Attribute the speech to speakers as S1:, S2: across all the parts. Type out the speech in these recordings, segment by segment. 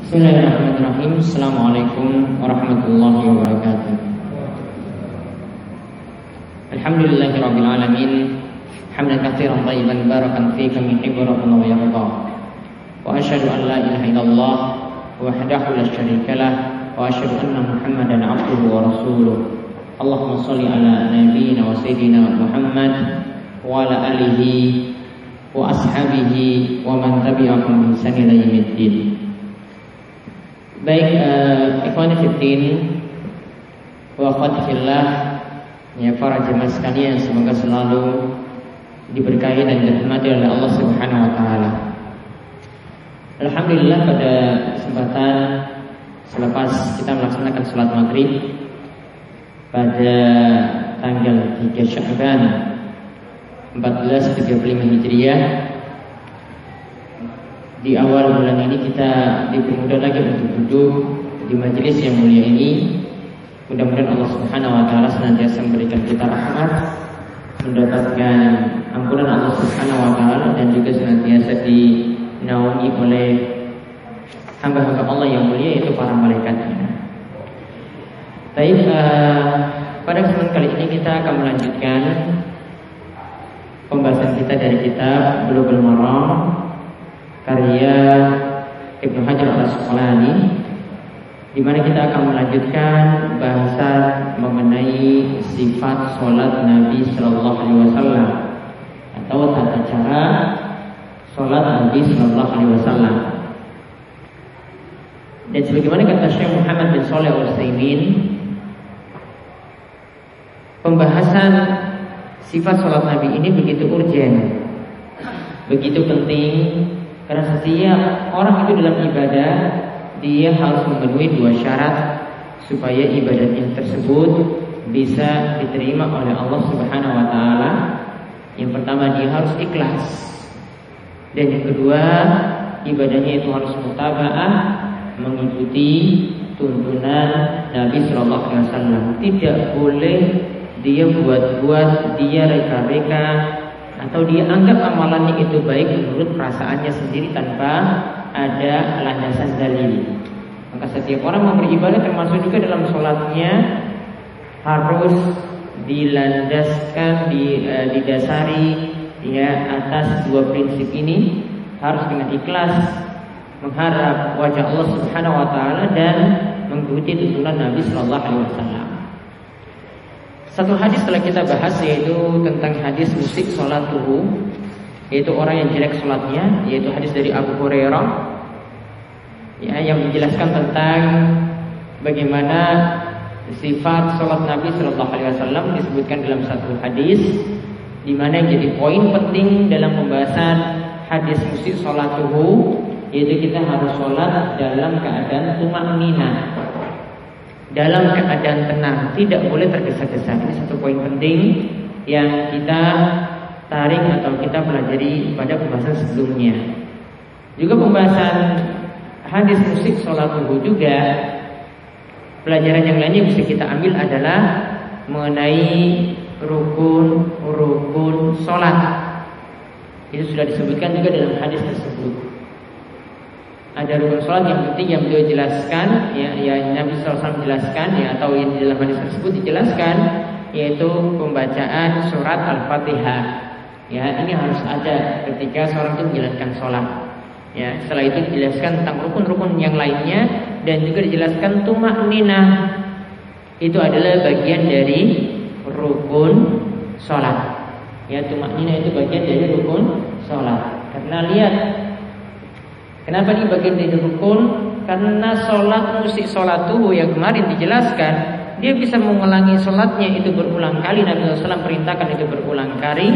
S1: Bismillahirrahmanirrahim. Assalamualaikum warahmatullahi wabarakatuh. Alhamdulillahirabbil alamin. Hamdan katsiran thayyiban barakan fihi kama yuhibbu rabbuna wa yarda. Wa asyhadu an la ilaha illallah wahdahu la syarika lah wa asyhadu anna Muhammadan abduhu wa rasuluh. Allahumma shalli ala nabiyyina wa sayyidina Muhammad wa ala alihi wa ashabihi wa man tabi'ahum bi ihsan ila yaumiddin. Baik, ikhwan fillah wa akhwat fillah, ya para jemaah sekalian, semoga selalu diberkahi dan dirahmati oleh Allah Subhanahu wa taala. Alhamdulillah, pada kesempatan selepas kita melaksanakan salat maghrib pada tanggal 3 Sya'ban 1435 Hijriah, di awal bulan ini kita dipermudah lagi untuk duduk di majelis yang mulia ini. Mudah-mudahan Allah Subhanahu wa taala senantiasa memberikan kita rahmat, mendapatkan ampunan Allah Subhanahu wa taala, dan juga senantiasa dinaungi oleh hamba-hamba Allah yang mulia, yaitu para malaikatnya. Baik, pada kesempatan kali ini kita akan melanjutkan pembahasan kita dari kitab Bulughul Maram karya Ibnu Hajar Al-Asqalani, di mana kita akan melanjutkan bahasan mengenai sifat sholat Nabi Sallallahu Alaihi Wasallam atau tata cara sholat Nabi Sallallahu Alaihi Wasallam. Dan sebagaimana kata Syekh Muhammad bin Shalih Al-Utsaimin, pembahasan sifat sholat Nabi ini begitu urgen, begitu penting, karena setiap orang itu dalam ibadah dia harus memenuhi dua syarat supaya ibadahnya tersebut bisa diterima oleh Allah Subhanahu wa taala. Yang pertama, dia harus ikhlas, dan yang kedua, ibadahnya itu harus mutaba'ah, mengikuti tuntunan Nabi Sallallahu Alaihi Wasallam. Tidak boleh dia buat-buat, dia reka-reka, atau dia anggap amalannya itu baik menurut perasaannya sendiri tanpa ada landasan dalil. Maka setiap orang yang beribadah, termasuk juga dalam sholatnya, harus dilandaskan, didasari ya atas dua prinsip ini. Harus dengan ikhlas, mengharap wajah Allah Subhanahu wa taala, dan mengikuti tuntunan Nabi Sallallahu Alaihi Wasallam. Satu hadis telah kita bahas, yaitu tentang hadis musik sholatuhu, yaitu orang yang jelek sholatnya, yaitu hadis dari Abu Hurairah ya, yang menjelaskan tentang bagaimana sifat sholat Nabi Sallallahu Alaihi Wasallam disebutkan dalam satu hadis, di mana yang jadi poin penting dalam pembahasan hadis musik sholatuhu, yaitu kita harus sholat dalam keadaan tumakninah, dalam keadaan tenang, tidak boleh tergesa-gesa. Ini satu poin penting yang kita tarik atau kita pelajari pada pembahasan sebelumnya. Juga pembahasan hadis musik sholatuhu juga, pelajaran yang lainnya bisa kita ambil adalah mengenai rukun sholat. Itu sudah disebutkan juga dalam hadis tersebut. Ada rukun sholat yang penting yang beliau jelaskan, ya Nabi SAW jelaskan, ya, atau yang di dalam hadis tersebut dijelaskan, yaitu pembacaan surat Al-Fatihah. Ya, ini harus ada ketika seorang itu menjalankan sholat. Ya, setelah itu dijelaskan tentang rukun-rukun yang lainnya, dan juga dijelaskan tumakninah. Itu adalah bagian dari rukun sholat. Ya, tumakninah itu bagian dari rukun sholat. Karena lihat, kenapa ini bagian dari rukun? Karena sholat musik sholatuhu yang kemarin dijelaskan, dia bisa mengulangi sholatnya itu berulang kali. Nabi SAW perintahkan itu berulang kali,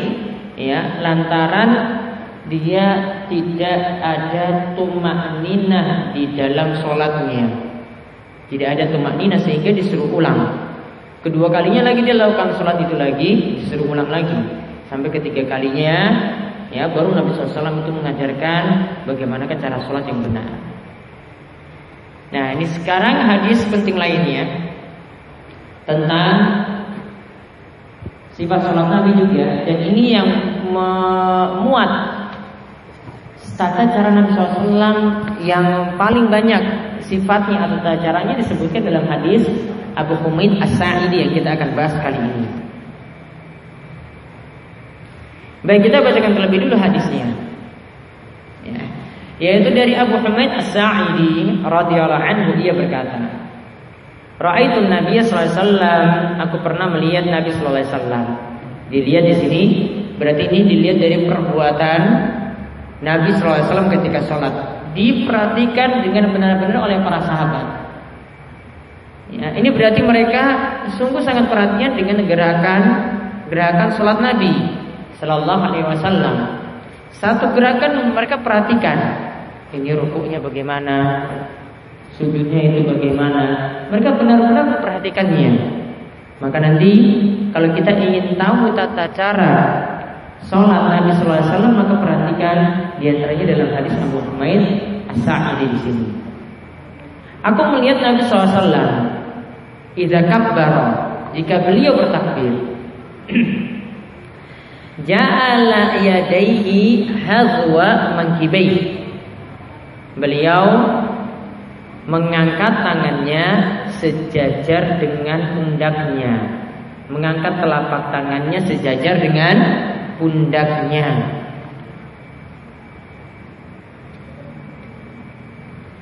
S1: ya, lantaran dia tidak ada tumakninah di dalam sholatnya. Tidak ada tumakninah sehingga disuruh ulang. Kedua kalinya lagi dia lakukan sholat itu lagi, disuruh ulang lagi. Sampai ketiga kalinya, ya, baru Nabi SAW itu mengajarkan bagaimana cara sholat yang benar. Nah, ini sekarang hadis penting lainnya tentang sifat sholat Nabi juga, dan ini yang memuat tata cara Nabi SAW yang paling banyak sifatnya atau tata caranya disebutkan dalam hadis Abu Humaid As-Sa'idi yang kita akan bahas kali ini. Baik, kita bacakan terlebih dulu hadisnya. Ya, yaitu dari Abu Humaid As-Sa'idi radhiyallahu anhu, dia berkata, Ra'aitun Nabiy sallallahu alaihi wasallam, aku pernah melihat Nabi sallallahu alaihi wasallam. Dilihat di sini berarti ini dilihat dari perbuatan Nabi sallallahu alaihi wasallam ketika sholat. Diperhatikan dengan benar-benar oleh para sahabat. Ya, ini berarti mereka sungguh sangat perhatian dengan gerakan sholat Nabi sallallahu alaihi wasallam. Satu gerakan mereka perhatikan. Ini rukuknya bagaimana, sujudnya itu bagaimana. Mereka benar-benar memperhatikannya. Maka nanti kalau kita ingin tahu tata cara sholat Nabi sallallahu alaihi wasallam, maka perhatikan di antaranya dalam hadis Abu Humaid As-Sa'idi di sini. Aku melihat Nabi sallallahu alaihi wasallam idza kabbara, jika beliau bertakbir, ja'ala yadayhi hazwa mankibaihi. Beliau mengangkat tangannya sejajar dengan pundaknya, mengangkat telapak tangannya sejajar dengan pundaknya.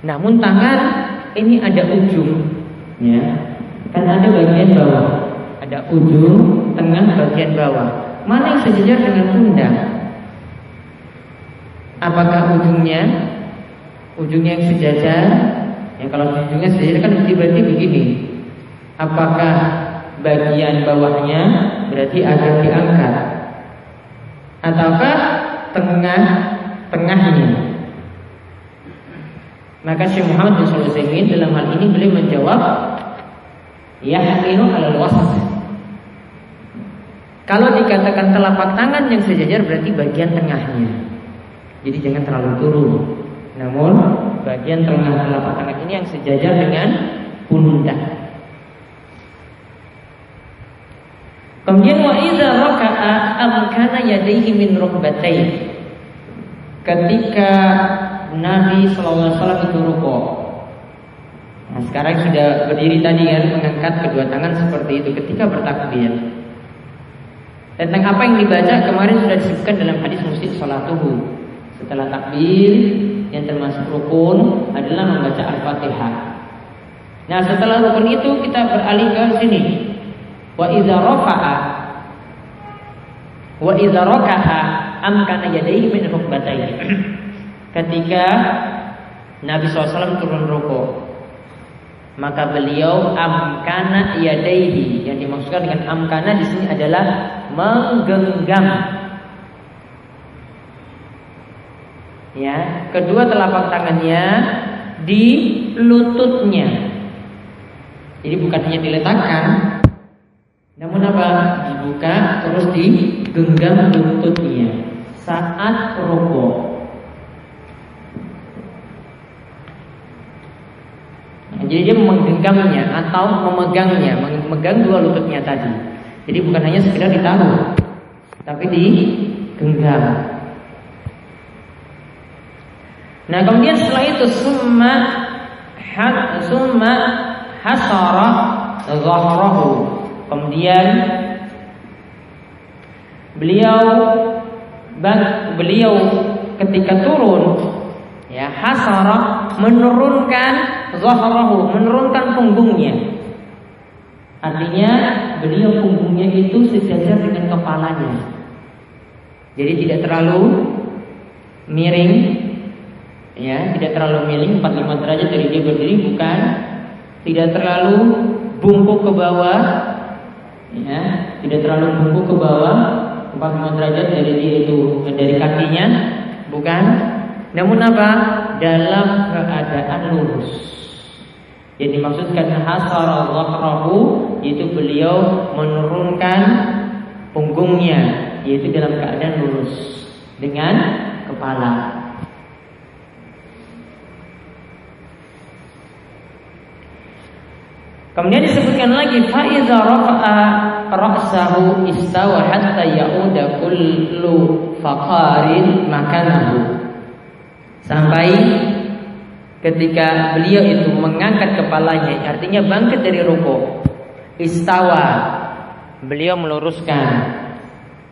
S1: Namun tangan ini ada ujung, ya, kan ada bagian bawah, ada ujung, tengah, bagian bawah. Mana yang sejajar dengan pundak? Apakah ujungnya yang sejajar? Ya, kalau ujungnya sejajar kan berarti begini. Apakah bagian bawahnya berarti agak diangkat? Ataukah tengahnya? Maka Syekh Muhammad bin Shalih Al-Utsaimin dalam hal ini beliau menjawab, yahmilu alal wasat. Kalau dikatakan telapak tangan yang sejajar berarti bagian tengahnya. Jadi jangan terlalu turun. Namun bagian tengah telapak tangan ini yang sejajar dengan pundak. Kemudian wa idza raka'a amkana yadayhi min rukbatayhi. Ketika Nabi sallallahu alaihi wasallam itu rukuk. Nah, sekarang sudah berdiri tadi kan, mengangkat kedua tangan seperti itu ketika bertakbir. Tentang apa yang dibaca kemarin sudah disebutkan dalam hadis Muslim salatuhu. Setelah takbir yang termasuk rukun adalah membaca Al-Fatihah. Nah, setelah rukun itu kita beralih ke sini. Wa idza raka'a amkana yadayhi min rukbatayhi. Ketika Nabi SAW turun rukuk, maka beliau amkana yadayhi. Yang dimaksudkan dengan amkana di sini adalah menggenggam, ya, kedua telapak tangannya di lututnya. Jadi bukan hanya diletakkan, namun apa? Dibuka terus digenggam lututnya saat rukuk. Jadi dia menggenggamnya atau memegangnya, memegang dua lututnya tadi. Jadi bukan hanya sekedar ditaruh, tapi digenggam. Nah, kemudian setelah itu summa hasara dhahrahu. Kemudian beliau ketika turun, ya, hasara, menurunkan zahrahu, menurunkan punggungnya. Artinya beliau punggungnya itu sejajar dengan kepalanya. Jadi tidak terlalu miring, ya, tidak terlalu miring 45 derajat dari dia berdiri, bukan. Tidak terlalu bungkuk ke bawah, ya, tidak terlalu bungkuk ke bawah 45 derajat dari dia itu, dari kakinya, bukan. Namun apa? Dalam keadaan lurus. Yang dimaksudkan hasara dhahrahu, yaitu beliau menurunkan punggungnya, yaitu dalam keadaan lurus dengan kepala. Kemudian disebutkan lagi fa iza rafa'a ra'sahu istawa hatta ya'uda kullu faqarin makanahu. Sampai ketika beliau itu mengangkat kepalanya, artinya bangkit dari rukuk, istawa, beliau meluruskan,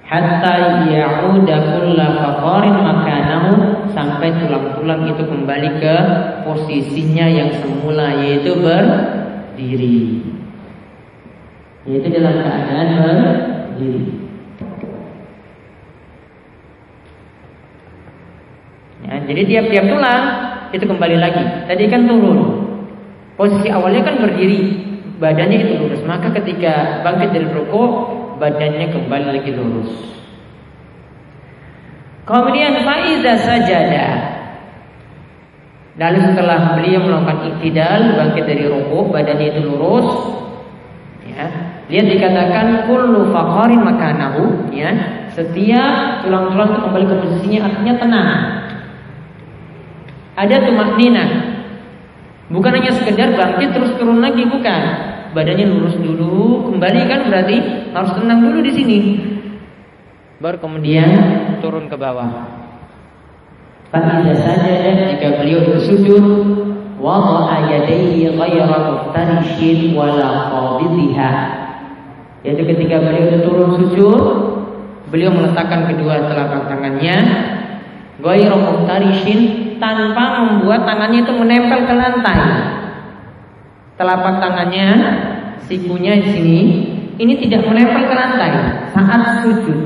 S1: hatta ya'uda kulla faqarin makanahu, sampai tulang-tulang itu kembali ke posisinya yang semula, yaitu berdiri, yaitu dalam keadaan berdiri. Ya, jadi tiap-tiap tulang itu kembali lagi. Tadi kan turun, posisi awalnya kan berdiri, badannya itu lurus. Maka ketika bangkit dari rukuk, badannya kembali lagi lurus. Kemudian faiza sajada, lalu setelah beliau melakukan iktidal, bangkit dari rukuk, badannya itu lurus. Ya, lihat dikatakan kullu faqarin makanahu, ya, setiap tulang-tulang itu kembali ke posisinya, artinya tenang. Ada tumakninah, bukan hanya sekedar bangkit terus turun lagi, bukan. Badannya lurus dulu, kembali kan berarti harus tenang dulu di sini, baru kemudian turun ke bawah. Faiza sajada, jika beliau itu sujud, wada'a yadayhi ghayra muftarishin wala qabidhiha, yaitu ketika beliau itu turun sujud, beliau meletakkan kedua telapak tangannya ghayra muftarishin, tanpa membuat tangannya itu menempel ke lantai. Telapak tangannya, sikunya di sini, ini tidak menempel ke lantai saat sujud.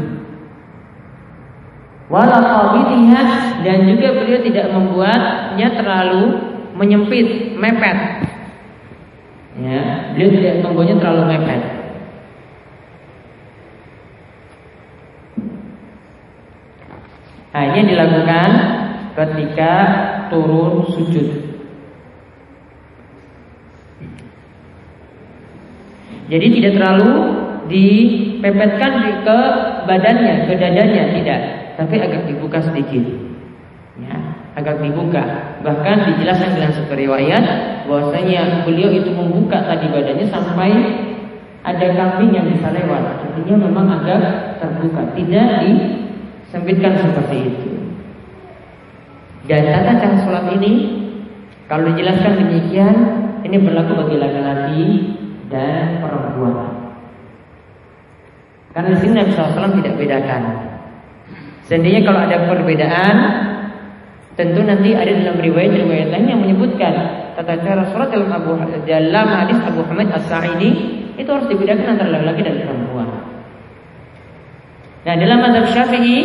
S1: Wala qabidhiha, dan juga beliau tidak membuatnya terlalu menyempit, mepet. Ya, beliau tidak membuatnya terlalu mepet. Hanya dilakukan ketika turun sujud. Jadi tidak terlalu dipepetkan ke badannya, ke dadanya, tidak, tapi agak dibuka sedikit. Ya, agak dibuka. Bahkan dijelaskan dalam satu riwayat bahwasanya beliau itu membuka tadi badannya sampai ada kambing yang bisa lewat. Artinya memang agak terbuka, tidak disempitkan seperti itu. Dan tata cara sholat ini, kalau dijelaskan demikian, ini berlaku bagi laki-laki dan perempuan. Karena di sini Nabi SAW tidak bedakan. Seandainya kalau ada perbedaan, tentu nanti ada dalam riwayat lain yang menyebutkan tata cara sholat dalam hadis Abu Hamid As-Sa'idi itu harus dibedakan antara laki-laki dan perempuan. Nah, dalam mazhab Syafi'i,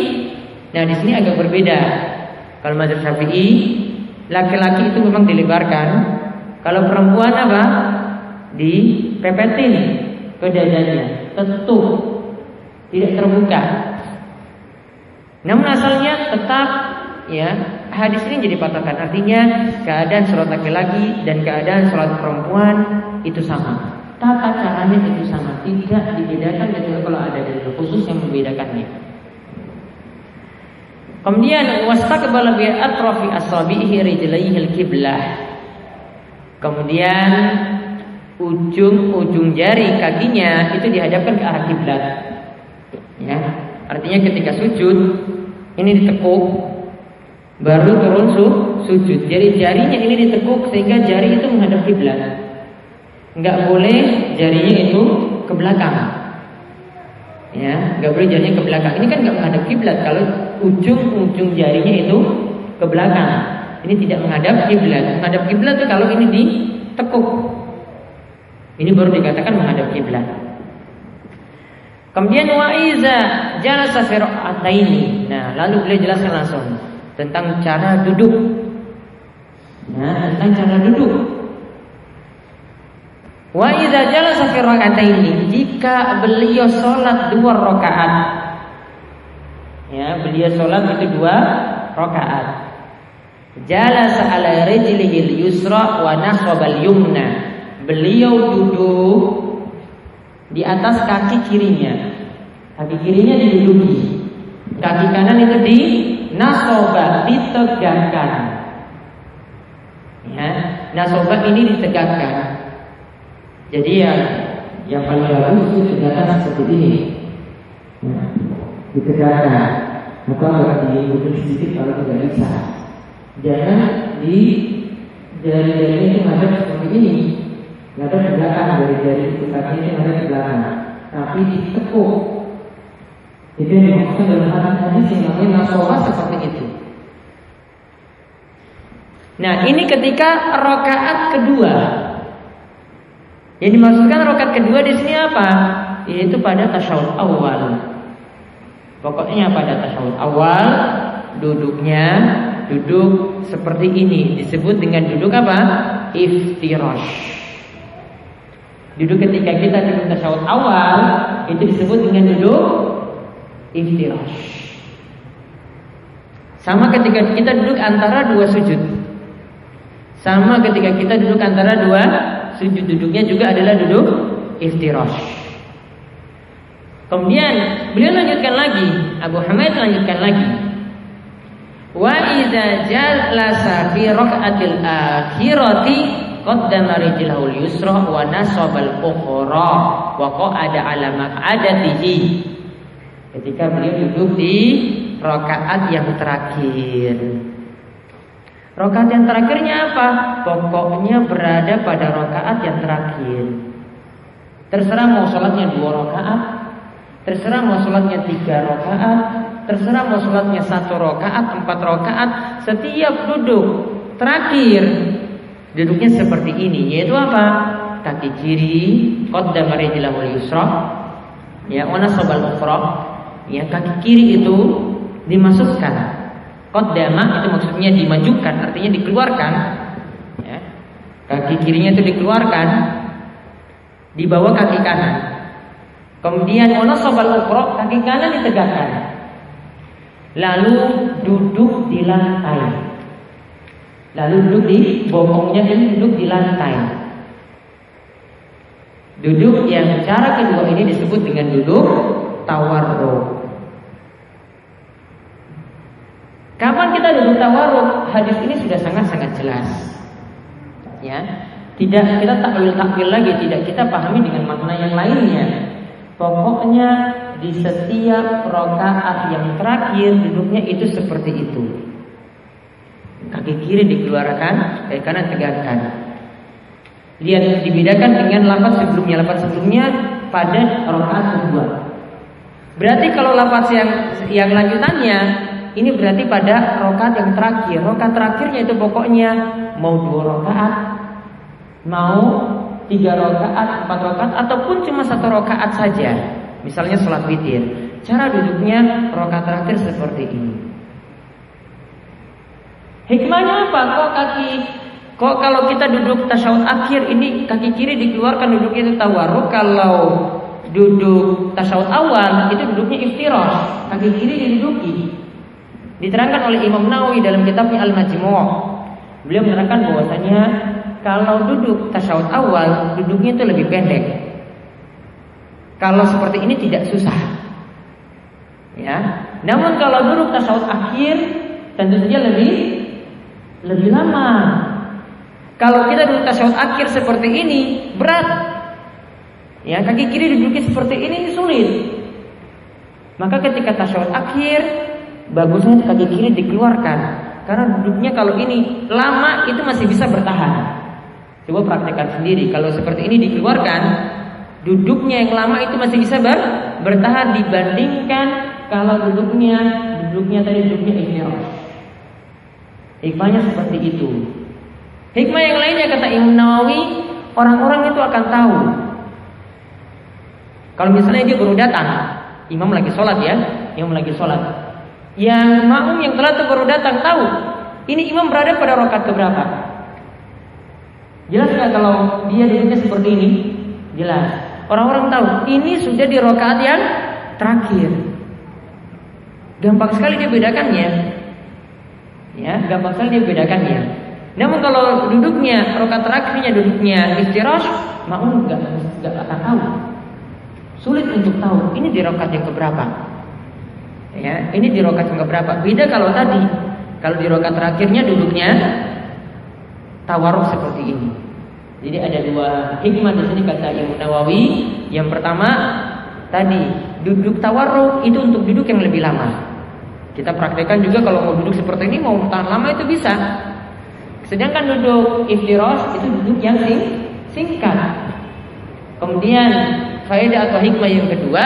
S1: nah di sini agak berbeda. Kalau mazhab Syafi'i, laki-laki itu memang dilebarkan. Kalau perempuan apa? Dipepetin ke dadanya, tertutup, tidak terbuka. Namun asalnya tetap, ya, hadis ini jadi patokan. Artinya keadaan sholat laki-laki dan keadaan sholat perempuan itu sama. Tata caranya itu sama, tidak dibedakan kecuali kalau ada dalil khusus yang membedakannya. Kemudian wastaqbala bi atrafi asabihi rijlaihi al-qiblah. Kemudian ujung jari kakinya itu dihadapkan ke arah kiblat. Ya, artinya ketika sujud ini ditekuk, baru turun sujud. Jadi jarinya ini ditekuk sehingga jari itu menghadap kiblat. Enggak boleh jarinya itu ke belakang. Ya, enggak boleh jarinya ke belakang. Ini kan enggak menghadap kiblat. Kalau ujung jarinya itu ke belakang, ini tidak menghadap kiblat. Menghadap kiblat itu kalau ini ditekuk. Ini baru dikatakan menghadap kiblat. Kemudian wa'iza jalasa fi rak'ataini. Nah, lalu beliau jelaskan langsung tentang cara duduk. Nah, tentang cara duduk. Wa'iza jalasa fi rak'ataini, jika beliau sholat 2 rakaat. Ya, beliau sholat itu 2 rakaat. Jalasa ala rijlihil yusra wa nasabal yumna. Beliau duduk di atas kaki kirinya. Kaki kirinya diduduki. Kaki kanan itu di nasoba, ditegakkan. Ya, nasoba ini ditegakkan. Jadi yang paling bagus itu tegakkan seperti ini. Ya, ditegakkan. Maka agak dibutuhkan sedikit kalau tidak bisa. Jangan di jari-jarinya itu ngadep seperti ini, ngadep ke belakang, jari-jari kakinya itu ngadep ke belakang, tapi ditekuk. Itu yang dimaksudkan dalam hadis yang namanya nasolah seperti itu. Nah, ini ketika rakaat kedua. Yang dimaksudkan rakaat kedua di sini apa? Yaitu pada tasyahud awal. Pokoknya pada tasyahud awal duduknya duduk seperti ini, disebut dengan duduk apa? Iftirash. Duduk ketika kita duduk tasyahud awal itu disebut dengan duduk iftirash. Sama ketika kita duduk antara dua sujud. Sama ketika kita duduk antara dua sujud, duduknya juga adalah duduk iftirash. Kemudian beliau lanjutkan lagi, Abu Humaid lanjutkan lagi. Wa idza jalasa fi raka'atil akhirati qaddama rijlahul yusra wa nasabal ukhra wa qa'ada 'ala maq'adatihi. Ketika beliau duduk di rakaat yang terakhir. Rakaat yang terakhirnya apa? Pokoknya berada pada rakaat yang terakhir. Terserah mau sholatnya 2 rakaat, terserah mau sholatnya 3 rakaat, terserah mau sholatnya 1 rakaat, 4 rakaat. Setiap duduk terakhir duduknya seperti ini, yaitu apa? Kaki kiri qaddama rijlahul yusra, ya, wa nasabal ukhra. Ya, kaki kiri itu dimasukkan. Qaddama itu maksudnya dimajukan, artinya dikeluarkan. Ya. Kaki kirinya itu dikeluarkan, di bawah kaki kanan. Kemudian wa nasabal ukhra, kaki kanan ditegakkan. Lalu duduk di lantai. Lalu duduk di bokongnya dan duduk di lantai. Duduk yang cara kedua ini disebut dengan duduk tawarruk. Kapan kita duduk tawarruk? Hadis ini sudah sangat-sangat jelas. Ya, tidak kita takwil lagi, tidak kita pahami dengan makna yang lainnya. Pokoknya di setiap rakaat yang terakhir duduknya itu seperti itu. Kaki kiri dikeluarkan, kaki kanan tegakkan. Lihat, dibedakan dengan lafaz sebelumnya. Lafaz sebelumnya pada rakaat kedua. Berarti kalau lafaz yang lanjutannya ini berarti pada rakaat yang terakhir. Rakaat terakhirnya itu pokoknya mau 2 rakaat, mau 3 rakaat, 4 rakaat, ataupun cuma 1 rakaat saja. Misalnya sholat witir, cara duduknya rakaat terakhir seperti ini. Hikmahnya apa? Kok kalau kita duduk tasyahud akhir ini kaki kiri dikeluarkan, duduknya itu tawarruk. Kalau duduk tasyahud awal itu duduknya iftirash, kaki kiri diduduki. Diterangkan oleh Imam Nawawi dalam kitabnya Al-Majmu'. Beliau menerangkan bahwasanya kalau duduk tasyahud awal duduknya itu lebih pendek. Kalau seperti ini tidak susah. Ya. Namun kalau duduk tasyahud akhir tentu saja lebih lama. Kalau kita duduk tasyahud akhir seperti ini berat. Ya, kaki kiri duduknya seperti ini sulit. Maka ketika tasyahud akhir bagusnya kaki kiri dikeluarkan, karena duduknya kalau ini lama itu masih bisa bertahan. Coba praktekkan sendiri. Kalau seperti ini dikeluarkan, duduknya yang lama itu masih bisa bertahan dibandingkan kalau duduknya tadi duduknya iftirash. Hikmahnya seperti itu. Hikmah yang lainnya kata Imam Nawawi, orang-orang itu akan tahu. Kalau misalnya dia baru datang, imam lagi sholat ya, yang makmum yang telah baru datang tahu ini imam berada pada rakaat keberapa. Jelas nggak kalau dia duduknya seperti ini? Jelas. Orang-orang tahu ini sudah di rakaat yang terakhir. Gampang sekali dia bedakannya. Ya, gampang sekali dia bedakannya. Namun kalau duduknya rakaat terakhirnya duduknya iftirash, makmum nggak akan tahu. Sulit untuk tahu ini di rakaat yang keberapa. Ya, ini di rakaat yang keberapa? Beda kalau tadi. Kalau di rakaat terakhirnya duduknya tawarruk seperti ini. Jadi ada 2 hikmah di sini kata Imam Nawawi. Yang pertama tadi duduk tawarruk itu untuk duduk yang lebih lama. Kita praktekkan juga kalau mau duduk seperti ini, mau tahan lama itu bisa. Sedangkan duduk iftirosh itu duduk yang singkat. Kemudian faedah atau hikmah yang kedua,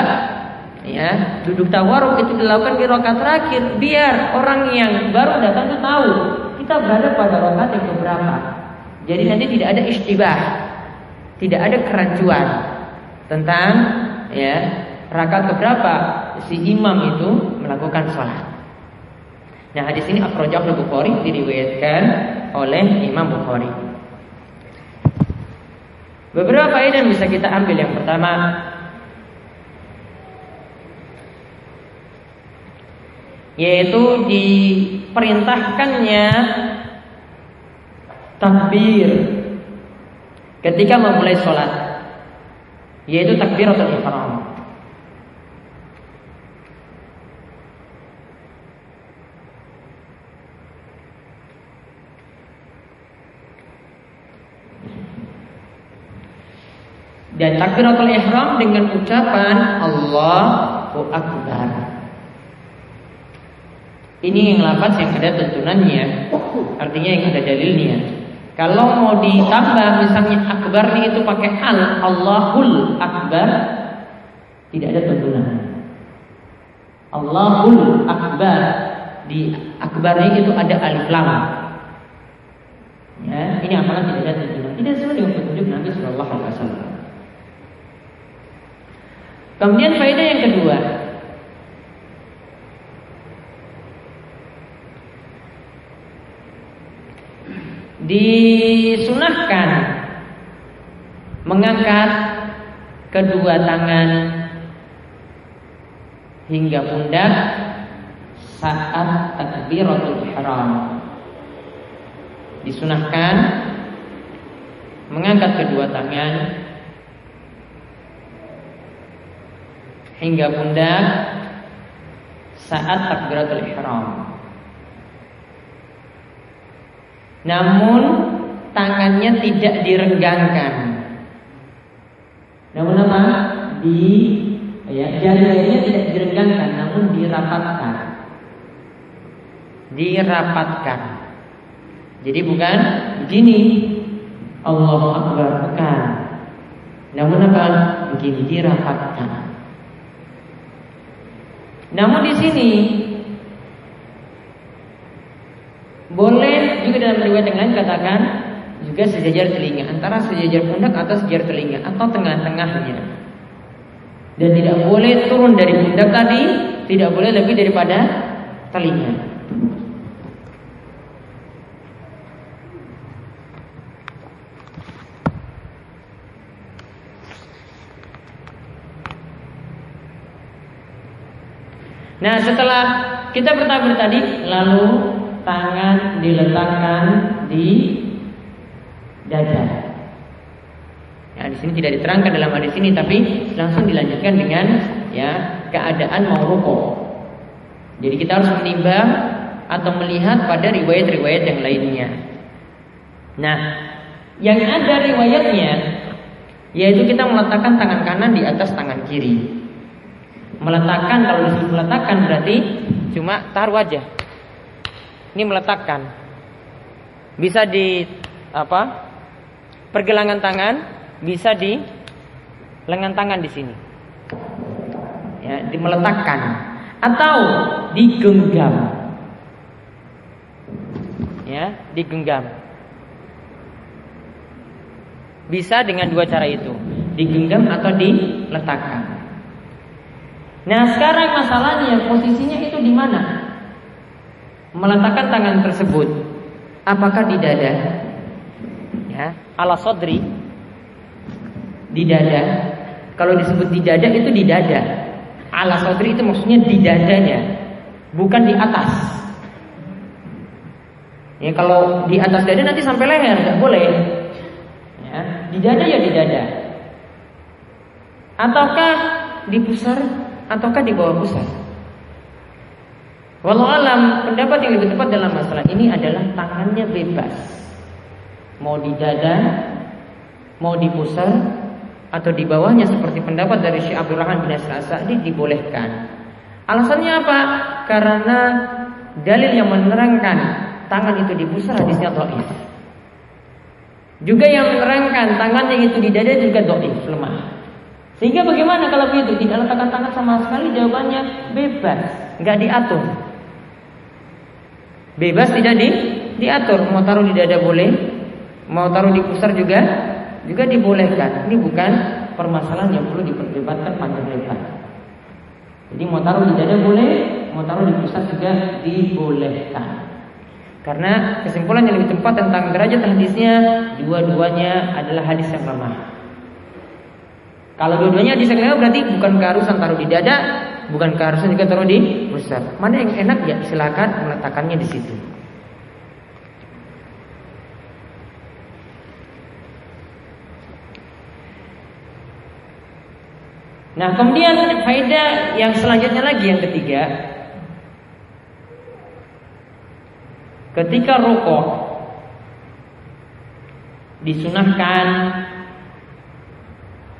S1: ya, duduk tawarruk itu dilakukan di rakaat terakhir biar orang yang baru datang itu tahu kita berada pada rakaat yang keberapa. Jadi nanti tidak ada istibah, tidak ada kerancuan tentang ya rakaat keberapa si imam itu melakukan sholat. Nah, hadis ini akhrajahu Bukhari, diriwayatkan oleh Imam Bukhari. Beberapa faedah yang bisa kita ambil. Yang pertama, yaitu diperintahkannya takbir ketika memulai sholat, yaitu takbiratul ihram. Dan takbiratul ihram dengan ucapan Allahu Akbar. Ini yang lafaz yang ada tuntunannya, artinya yang ada dalilnya. Kalau mau ditambah misalnya akbar itu pakai Allahul Akbar, tidak ada tuntunan. Allahul Akbar, di akbarnya itu ada alif lam. Ya, ini amalan tidak ada tuntunan. Tidak sesuai dengan petunjuk Nabi Sallallahu Alaihi Wasallam. Kemudian faedah yang kedua, disunahkan mengangkat kedua tangan hingga pundak saat takbiratul ihram. Disunahkan mengangkat kedua tangan hingga pundak saat takbiratul ihram. Namun tangannya tidak direnggangkan. Namun apa? Jari-jarinya tidak direnggangkan, namun dirapatkan. Dirapatkan. Jadi bukan begini, Allahu Akbar, bukan. Namun apa? Begini, dirapatkan. Namun di sini boleh juga dalam riwayat yang lain katakan juga sejajar telinga, antara sejajar pundak atau sejajar telinga atau tengah-tengahnya. Dan tidak boleh turun dari pundak tadi, tidak boleh lebih daripada telinga. Nah, setelah kita bertakbir tadi, lalu tangan diletakkan di dada. Nah, di sini tidak diterangkan dalam hadis ini, tapi langsung dilanjutkan dengan ya keadaan mau rukuk. Jadi kita harus menimbang atau melihat pada riwayat-riwayat yang lainnya. Nah, yang ada riwayatnya yaitu kita meletakkan tangan kanan di atas tangan kiri. Meletakkan, kalau disebut meletakkan berarti cuma taruh aja. Ini meletakkan. Bisa di pergelangan tangan, bisa di lengan tangan di sini. Ya, meletakkan atau digenggam. Ya, digenggam. Bisa dengan dua cara itu, digenggam atau diletakkan. Nah, sekarang masalahnya posisinya itu di mana? Meletakkan tangan tersebut, apakah di dada? Ya, ala sodri, di dada. Kalau disebut di dada itu di dada. Ala sodri itu maksudnya di dadanya, bukan di atas. Ya, kalau di atas dada nanti sampai leher, nggak boleh. Ya, di dada ya di dada. Ataukah di pusar? Ataukah di bawah pusar? Wallahu alam, pendapat yang lebih tepat dalam masalah ini adalah tangannya bebas. Mau di dada, mau di pusar, atau di bawahnya seperti pendapat dari Syekh Abdurrahman bin As-Sa'di dibolehkan. Alasannya apa? Karena dalil yang menerangkan tangan itu di pusar hadisnya dhaif. Juga yang menerangkan tangannya itu di dada juga dhaif, lemah. Sehingga bagaimana kalau begitu? Tidak letakkan tangan sama sekali, jawabannya bebas, nggak diatur. Bebas tidak diatur. Mau taruh di dada boleh, mau taruh di pusar juga dibolehkan. Ini bukan permasalahan yang perlu diperdebatkan panjang lebar. Jadi mau taruh di dada boleh, mau taruh di pusar juga dibolehkan. Karena kesimpulan yang lebih tepat tentang derajat hadisnya, dua-duanya adalah hadis yang lemah. Kalau dua-duanya hadis yang lemah berarti bukan keharusan taruh di dada, bukan keharusan juga taruh di pusar. Mana yang enak ya silakan meletakkannya di situ. Nah, kemudian faedah yang selanjutnya lagi, yang ketiga, ketika rukuk disunahkan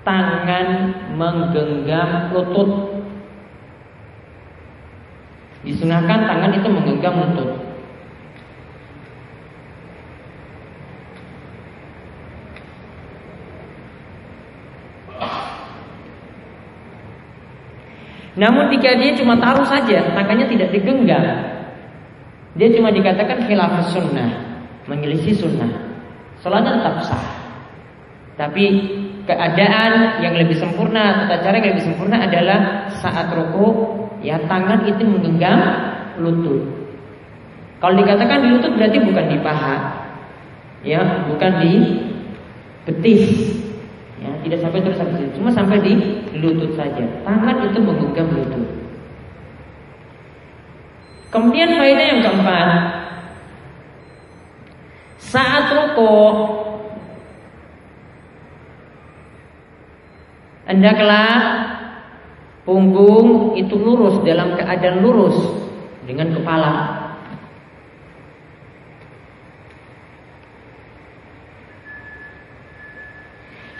S1: tangan menggenggam lutut. Disunahkan tangan itu menggenggam lutut. Namun jika dia cuma taruh saja, tangannya tidak digenggam, dia cuma dikatakan khilaf sunnah, menyelisih sunnah, salatnya tetap sah. Tapi keadaan yang lebih sempurna, tata cara yang lebih sempurna adalah saat rukuk, ya tangan itu menggenggam lutut. Kalau dikatakan di lutut berarti bukan di paha, ya, bukan di betis. Ya, tidak sampai terus sampai situ, cuma sampai di lutut saja. Tangan itu menggenggam lutut. Kemudian faedah yang keempat, saat rukuk hendaklah punggung itu lurus, dalam keadaan lurus dengan kepala.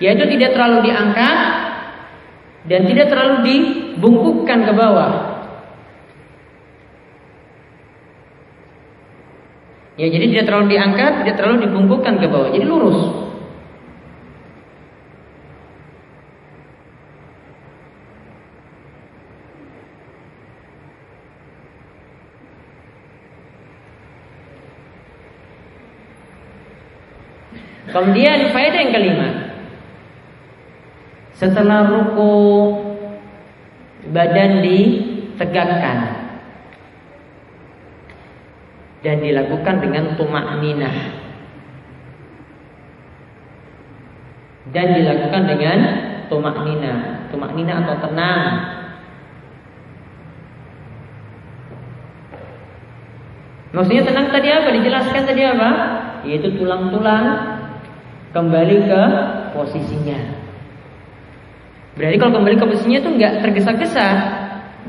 S1: Yaitu tidak terlalu diangkat dan tidak terlalu dibungkukkan ke bawah. Ya, jadi tidak terlalu diangkat, tidak terlalu dibungkukkan ke bawah. Jadi lurus. Kemudian faedah yang kelima, setelah ruku badan ditegakkan dan dilakukan dengan tumakninah, dan dilakukan dengan tumakninah atau tenang. Maksudnya tenang tadi apa? Dijelaskan tadi apa? Yaitu tulang-tulang kembali ke posisinya. Berarti kalau kembali ke posisinya itu nggak tergesa-gesa,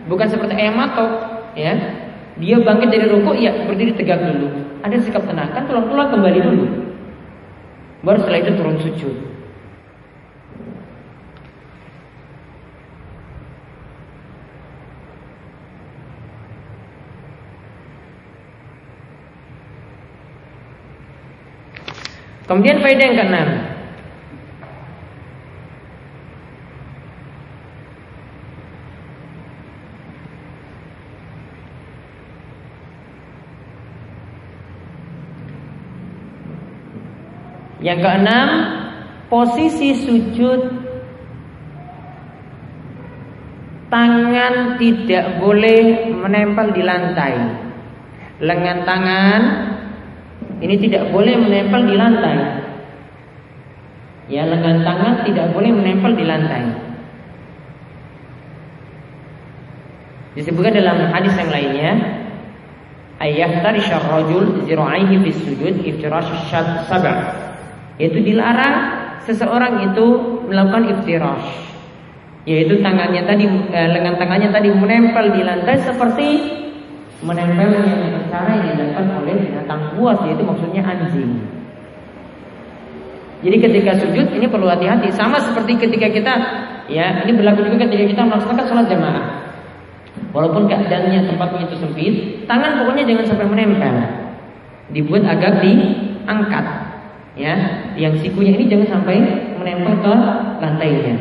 S1: bukan seperti ayam matok, ya. Dia bangkit dari rukuk, ya berdiri tegak dulu. Ada sikap tenang, kan tulang-tulang kembali dulu. Baru setelah itu turun sujud. Kemudian faedah yang keenam, posisi sujud tangan tidak boleh menempel di lantai. Lengan tangan ini tidak boleh menempel di lantai. Ya, lengan tangan tidak boleh menempel di lantai. Disebutkan dalam hadis yang lainnya, ayyahtarisha rajul zira'aihi bis sujud iftirash sab'. Yaitu dilarang seseorang itu melakukan iftirash, yaitu tangannya tadi, lengan tangannya tadi menempel di lantai seperti menempelnya cara yang dilakukan oleh binatang buas, yaitu maksudnya anjing. Jadi ketika sujud ini perlu hati-hati, sama seperti ketika kita, ya ini berlaku juga ketika kita melaksanakan sholat jamaah. Walaupun keadaannya tempatnya itu sempit, tangan pokoknya jangan sampai menempel. Dibuat agak diangkat, ya. Yang sikunya ini jangan sampai menempel ke lantainya.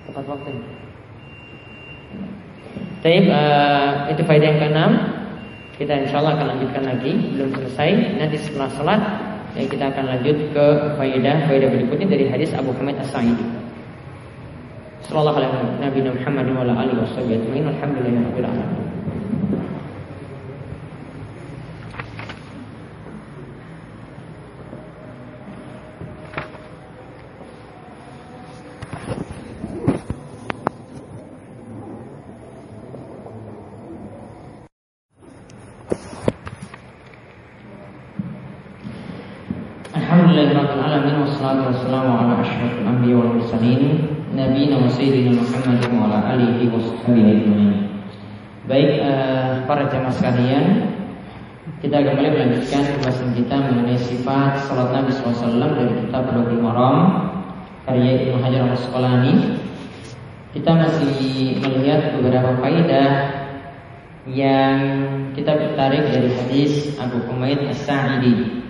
S1: Tepat waktu. Baik, itu faedah yang ke-6. Kita insyaallah akan lanjutkan lagi, belum selesai. Nanti setelah salat ya kita akan lanjut ke faedah berikutnya dari hadis Abu Humaid As-Sa'idi. Sallallahu alaihi wasallam Nabi Muhammad wa ala alihi wasallam. Alhamdulillahirabbil alamin. Alhamdulillahirrahmanirrahim. Wassalatu wassalamu ala asyrafil anbiya wal mursalin nabiyina wa sayyidina Muhammadin wa ala alihi wa sahbihi ajmain. Baik, para jamaah sekalian, kita kembali melanjutkan pembahasan kita mengenai sifat salat Nabi SAW dari kitab Bulughul Maram karya Ibnu Hajar Al-Asqalani. Kita masih melihat beberapa faedah yang kita tarik dari hadis Abu Humaid As-Sa'idi.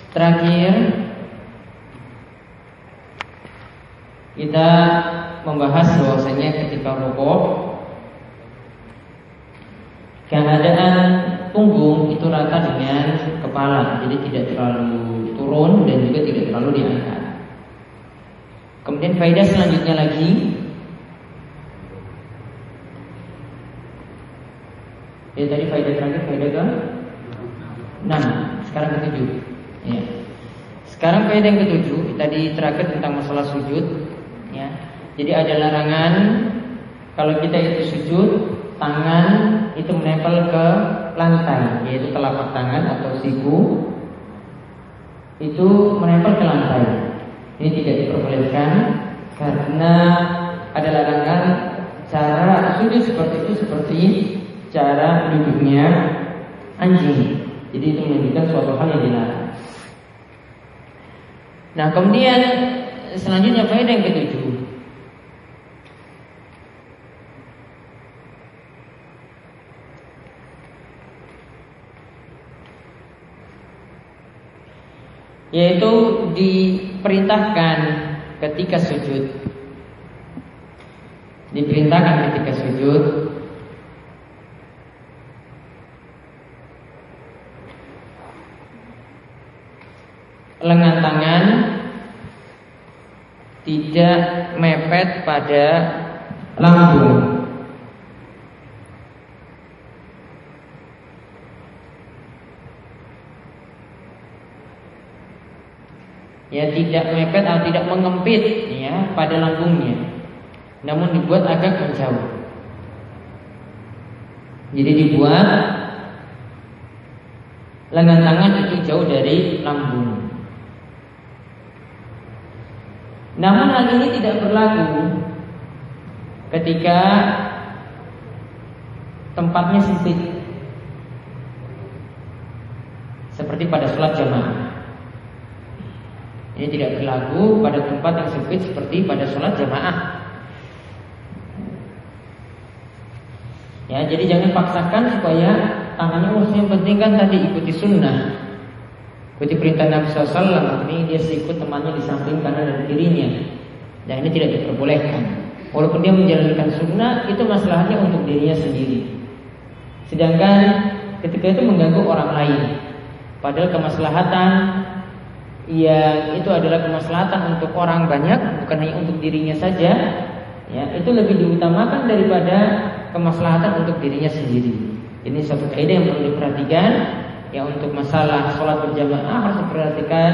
S1: Terakhir kita membahas bahwasanya ketika rukuk keadaan punggung itu rata dengan kepala, jadi tidak terlalu turun dan juga tidak terlalu diangkat. Kemudian faedah selanjutnya lagi, ya tadi faedah terakhir faedah ke 6, sekarang ke 7. Ya. Sekarang faedah yang ke-7 tadi terakhir tentang masalah sujud. Ya. Jadi ada larangan kalau kita itu sujud, tangan itu menempel ke lantai, yaitu telapak tangan atau siku itu menempel ke lantai. Ini tidak diperbolehkan karena ada larangan cara sujud seperti itu seperti cara duduknya anjing. Jadi itu menunjukkan suatu hal yang dilarang. Nah, kemudian selanjutnya faedah yang ke-7. Yaitu diperintahkan ketika sujud. Diperintahkan ketika sujud lengan tangan tidak mepet pada lambung. Ya, tidak mepet atau tidak mengempit ya pada lambungnya, namun dibuat agak menjauh. Jadi dibuat lengan tangan itu jauh dari lambung. Namun hal ini tidak berlaku ketika tempatnya sempit, seperti pada sholat jamaah. Ini tidak berlaku pada tempat yang sempit seperti pada sholat jamaah. Ya, jadi jangan paksakan supaya tangannya yang penting kan tadi ikuti sunnah, ikuti perintah Nabi SAW. Ini dia ikut temannya di samping kanan dan kirinya. Dan ini tidak diperbolehkan. Walaupun dia menjalankan sunnah, itu masalahnya untuk dirinya sendiri. Sedangkan ketika itu mengganggu orang lain, padahal kemaslahatan yang itu adalah kemaslahatan untuk orang banyak, bukan hanya untuk dirinya saja, ya, itu lebih diutamakan daripada kemaslahatan untuk dirinya sendiri. Ini suatu kaidah yang perlu diperhatikan. Ya, untuk masalah sholat berjamaah harus diperhatikan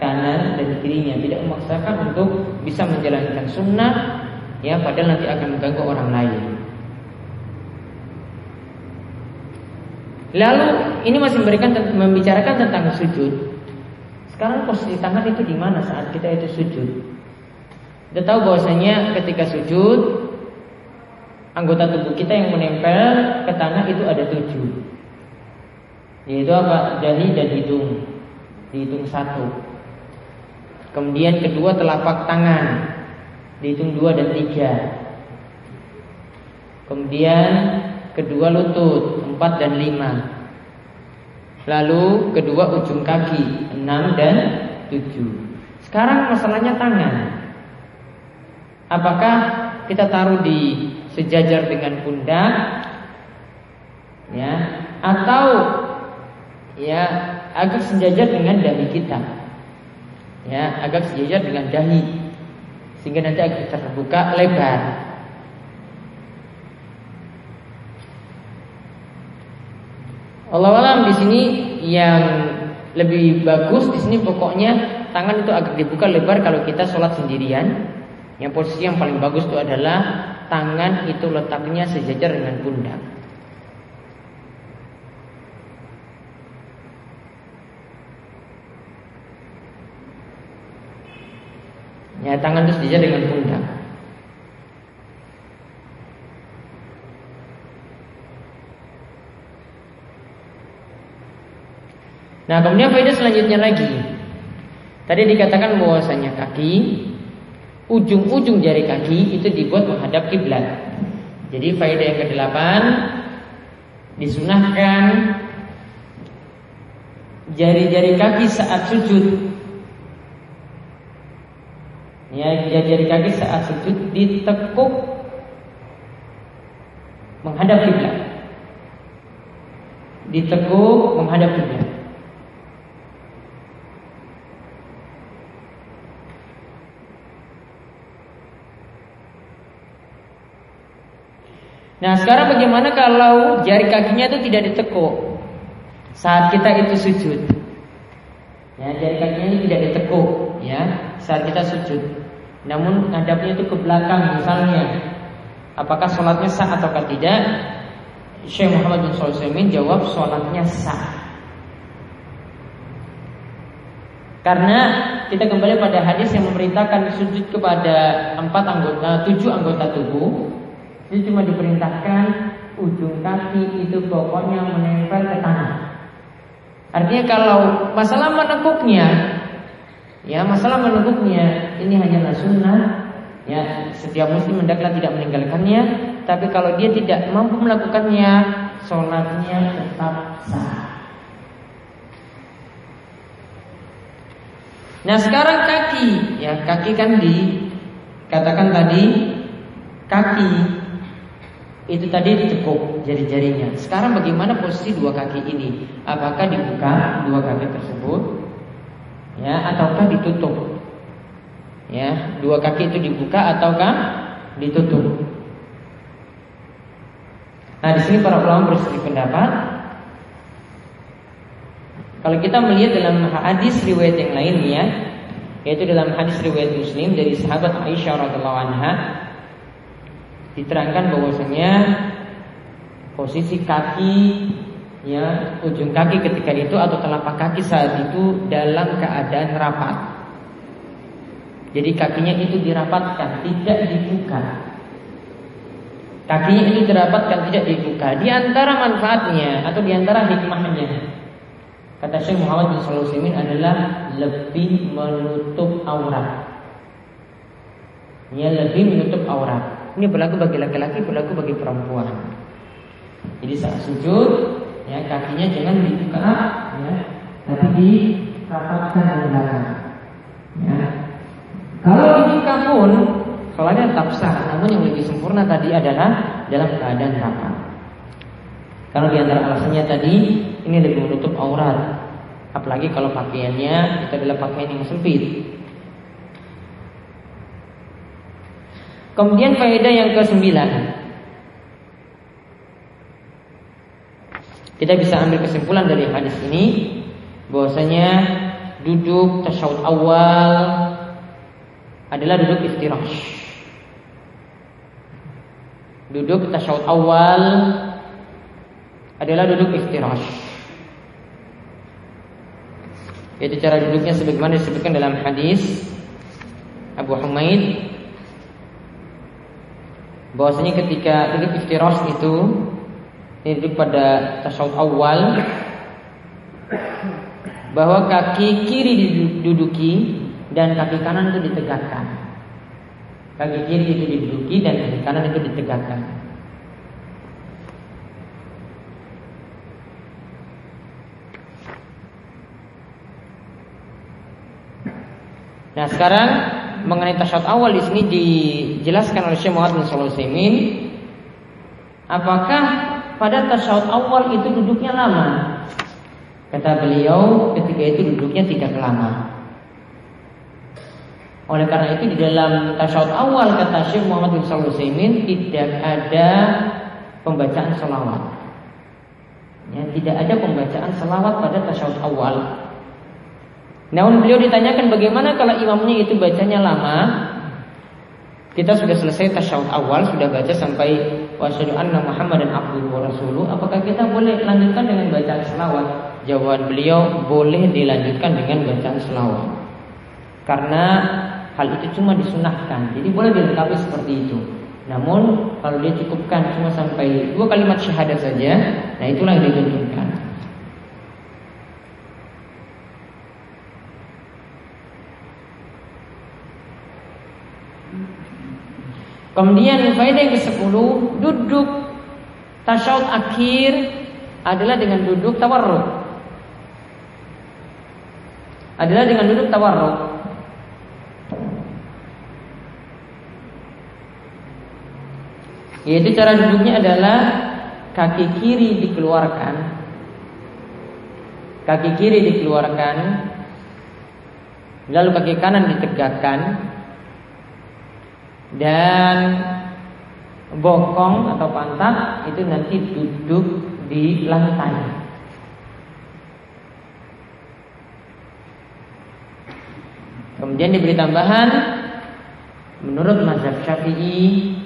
S1: kanan dan kirinya, tidak memaksakan untuk bisa menjalankan sunnah, ya, padahal nanti akan mengganggu orang lain. Lalu ini masih membicarakan tentang sujud. Sekarang posisi tangan itu di mana saat kita itu sujud? Kita tahu bahwasanya ketika sujud, anggota tubuh kita yang menempel ke tanah itu ada 7. yaitu apa? Dahi dan hidung, dihitung 1. Kemudian kedua telapak tangan, dihitung 2 dan 3. Kemudian kedua lutut 4 dan 5. Lalu kedua ujung kaki 6 dan 7. Sekarang masalahnya tangan. Apakah kita taruh di sejajar dengan pundak, ya, atau ya agak sejajar dengan dahi kita, ya, agak sejajar dengan dahi, sehingga nanti agak terbuka lebar. Allah alam di sini yang lebih bagus di sini pokoknya tangan itu agak dibuka lebar kalau kita sholat sendirian. Yang posisi yang paling bagus itu adalah tangan itu letaknya sejajar dengan pundak. Ya, tangan itu sejajar dengan pundak. Nah, kemudian faedah selanjutnya lagi. Tadi dikatakan bahwasanya kaki, ujung-ujung jari kaki itu dibuat menghadap kiblat. Jadi faedah yang ke-8, disunahkan jari-jari kaki saat sujud. Ya, jari-jari kaki saat sujud ditekuk menghadap kiblat. Ditekuk menghadap kiblat. Nah, sekarang bagaimana kalau jari kakinya itu tidak ditekuk saat kita itu sujud? Ya, jari kakinya itu tidak ditekuk, ya, saat kita sujud. Namun hadapnya itu ke belakang misalnya. Apakah sholatnya sah ataukah tidak? Syekh Muhammad bin Shalih Al-Utsaimin jawab sholatnya sah. Karena kita kembali pada hadis yang memerintahkan sujud kepada 7 anggota tubuh. Jadi cuma diperintahkan ujung kaki itu pokoknya menempel ke tanah. Artinya kalau masalah menekuknya, ya, masalah menekuknya ini hanyalah sunnah. Ya, setiap muslim hendaklah tidak meninggalkannya. Tapi kalau dia tidak mampu melakukannya, sholatnya tetap sah. Nah, sekarang kaki, ya, kaki kan dikatakan tadi kaki itu tadi ditekuk jari-jarinya. Sekarang bagaimana posisi dua kaki ini? Apakah dibuka dua kaki tersebut, ya, ataukah ditutup? Ya, dua kaki itu dibuka ataukah ditutup? Nah, di sini para ulama berselisih pendapat. Kalau kita melihat dalam hadis riwayat yang lainnya, yaitu dalam hadis riwayat Muslim dari sahabat Aisyah radhiyallahu anha, diterangkan bahwasanya posisi kaki, ya, ujung kaki ketika itu atau telapak kaki saat itu dalam keadaan rapat. Jadi kakinya itu dirapatkan, tidak dibuka. Kakinya itu dirapatkan, tidak dibuka. Di antara manfaatnya atau di antara hikmahnya, kata Syekh Muhammad bin Shalih Al-Utsaimin, adalah lebih menutup aurat. Ya, lebih menutup aurat. Ini berlaku bagi laki-laki, berlaku bagi perempuan. Jadi saat sujud, ya, kakinya jangan dibuka, ya, tapi dirapatkan ke belakang. Ya. Kalau dibuka pun sholatnya tetap sah, namun yang lebih sempurna tadi adalah dalam keadaan rapat. Kalau di antara alasannya tadi ini lebih menutup aurat, apalagi kalau pakaiannya itu adalah pakaian yang sempit. Kemudian faedah yang ke-9, kita bisa ambil kesimpulan dari hadis ini bahwasanya duduk tasyahud awal adalah duduk iftirash. Duduk tasyahud awal adalah duduk iftirash. Yaitu cara duduknya sebagaimana disebutkan dalam hadis Abu Humaid, bahwasanya ketika duduk iftirash itu, duduk pada tasyahud awal, bahwa kaki kiri diduduki dan kaki kanan itu ditegakkan. Kaki kiri itu diduduki dan kaki kanan itu ditegakkan. Nah, sekarang mengenai tasyahud awal di sini dijelaskan oleh Syekh Muhammad bin Shalih Al-Utsaimin, apakah pada tasyahud awal itu duduknya lama? Kata beliau, ketika itu duduknya tidak lama. Oleh karena itu di dalam tasyahud awal kata Syekh Muhammad bin Shalih Al-Utsaimin tidak ada pembacaan selawat. Ya, tidak ada pembacaan selawat pada tasyahud awal. Namun beliau ditanyakan bagaimana kalau imamnya itu bacanya lama. Kita sudah selesai tasyahud awal, sudah baca sampai wa asyhadu anna Muhammadan abduhu wa rasuluh. Apakah kita boleh lanjutkan dengan bacaan selawat? Jawaban beliau, boleh dilanjutkan dengan bacaan selawat. Karena hal itu cuma disunahkan, jadi boleh dilengkapi seperti itu. Namun kalau dia cukupkan cuma sampai 2 kalimat syahadat saja, nah itulah yang dituntunkan. Kemudian faedah yang ke-10, duduk tasyahud akhir adalah dengan duduk tawarruk. Yaitu cara duduknya adalah kaki kiri dikeluarkan. Lalu kaki kanan ditegakkan. Dan bokong atau pantat itu nanti duduk di lantai. Kemudian diberi tambahan, menurut mazhab Syafi'i,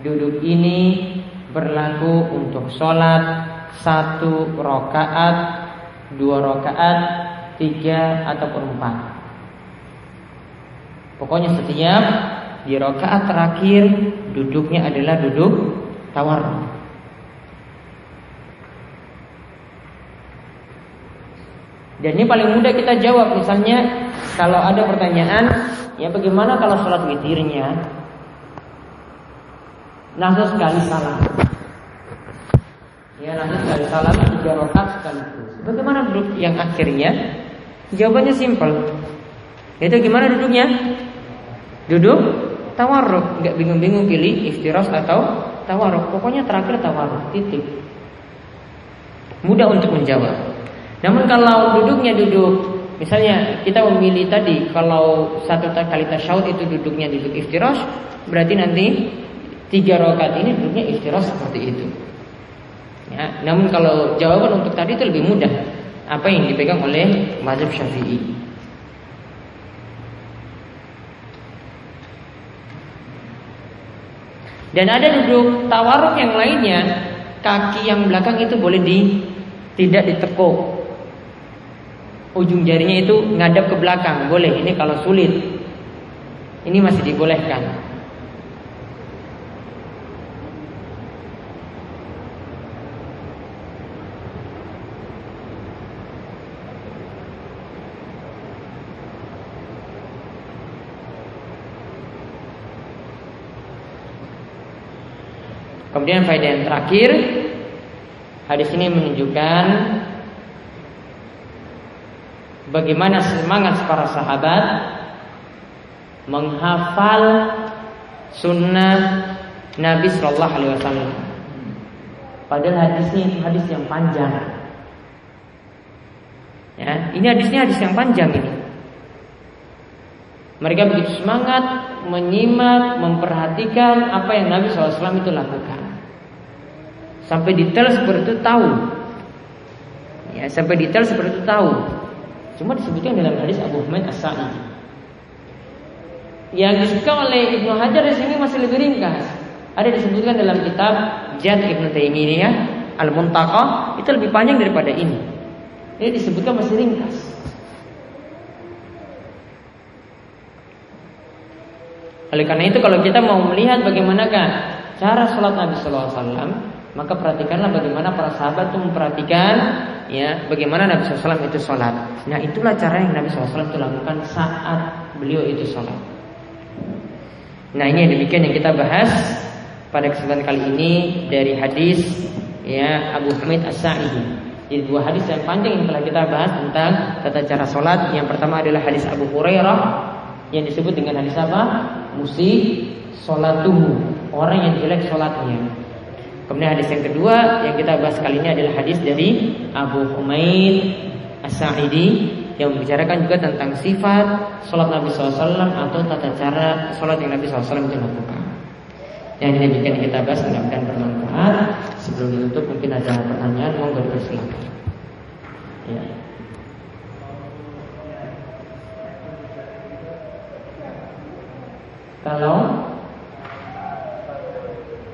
S1: duduk ini berlaku untuk sholat 1 rakaat, 2 rakaat, 3 ataupun 4. Pokoknya setiap di rakaat terakhir duduknya adalah duduk tawarruk. Dan ini paling mudah kita jawab. Misalnya kalau ada pertanyaan, ya bagaimana kalau sholat witirnya langsung sekali salam? Ya langsung sekali salam 3 rakaat sekaligus. Bagaimana duduk yang akhirnya? Jawabannya simpel. Yaitu gimana duduknya? Duduk tawarruk, nggak bingung-bingung pilih iftirash atau tawarruk. Pokoknya terakhir tawarruk, titik. Mudah untuk menjawab. Namun kalau duduknya duduk, misalnya kita memilih tadi, kalau 1 kali tasyahud itu duduknya duduk iftirash, berarti nanti 3 rakaat ini duduknya iftirash seperti itu. Ya, namun kalau jawaban untuk tadi itu lebih mudah. Apa yang dipegang oleh mazhab Syafi'i. Dan ada duduk tawarruk yang lainnya, kaki yang belakang itu boleh tidak ditekuk. Ujung jarinya itu ngadap ke belakang, boleh. Ini kalau sulit, ini masih dibolehkan. Kemudian faedah yang terakhir, hadis ini menunjukkan bagaimana semangat para sahabat menghafal sunnah Nabi Sallallahu Alaihi Wasallam. Padahal hadisnya itu hadis yang panjang. Ya, ini hadisnya hadis yang panjang ini. Mereka begitu semangat menyimak, memperhatikan apa yang Nabi SAW itu lakukan. Sampai detail seperti itu tahu. Ya, sampai detail seperti itu tahu. Cuma disebutkan dalam hadis Abu Humaid As-Sa'idi. Yang disebutkan oleh Ibnu Hajar di sini masih lebih ringkas. Ada disebutkan dalam kitab Jad Ibnu Taimiyah Al-Muntaqa, itu lebih panjang daripada ini. Ini disebutkan masih ringkas. Oleh karena itu kalau kita mau melihat bagaimanakah cara sholat Nabi Sallallahu Alaihi Wasallam, maka perhatikanlah bagaimana para sahabat itu memperhatikan ya bagaimana Nabi SAW itu sholat. Nah itulah cara yang Nabi SAW itu lakukan saat beliau itu sholat. Nah ini demikian yang kita bahas pada kesempatan kali ini dari hadis ya Abu Hamid As-Sa'idi. Jadi dua hadis yang panjang yang telah kita bahas tentang tata cara sholat. Yang pertama adalah hadis Abu Hurairah yang disebut dengan hadis apa? Musyi sholatuhu, orang yang jelek sholatnya. Kemudian hadis yang kedua yang kita bahas kali ini adalah hadis dari Abu Hamid As-Sa'idi yang membicarakan juga tentang sifat sholat Nabi SAW atau tata cara sholat yang Nabi SAW itu lakukan. Yang ini bikin kita bahas, mudah-mudahan bermanfaat. Sebelum ditutup mungkin ada pertanyaan, monggo dipersilakan. Ya. Kalau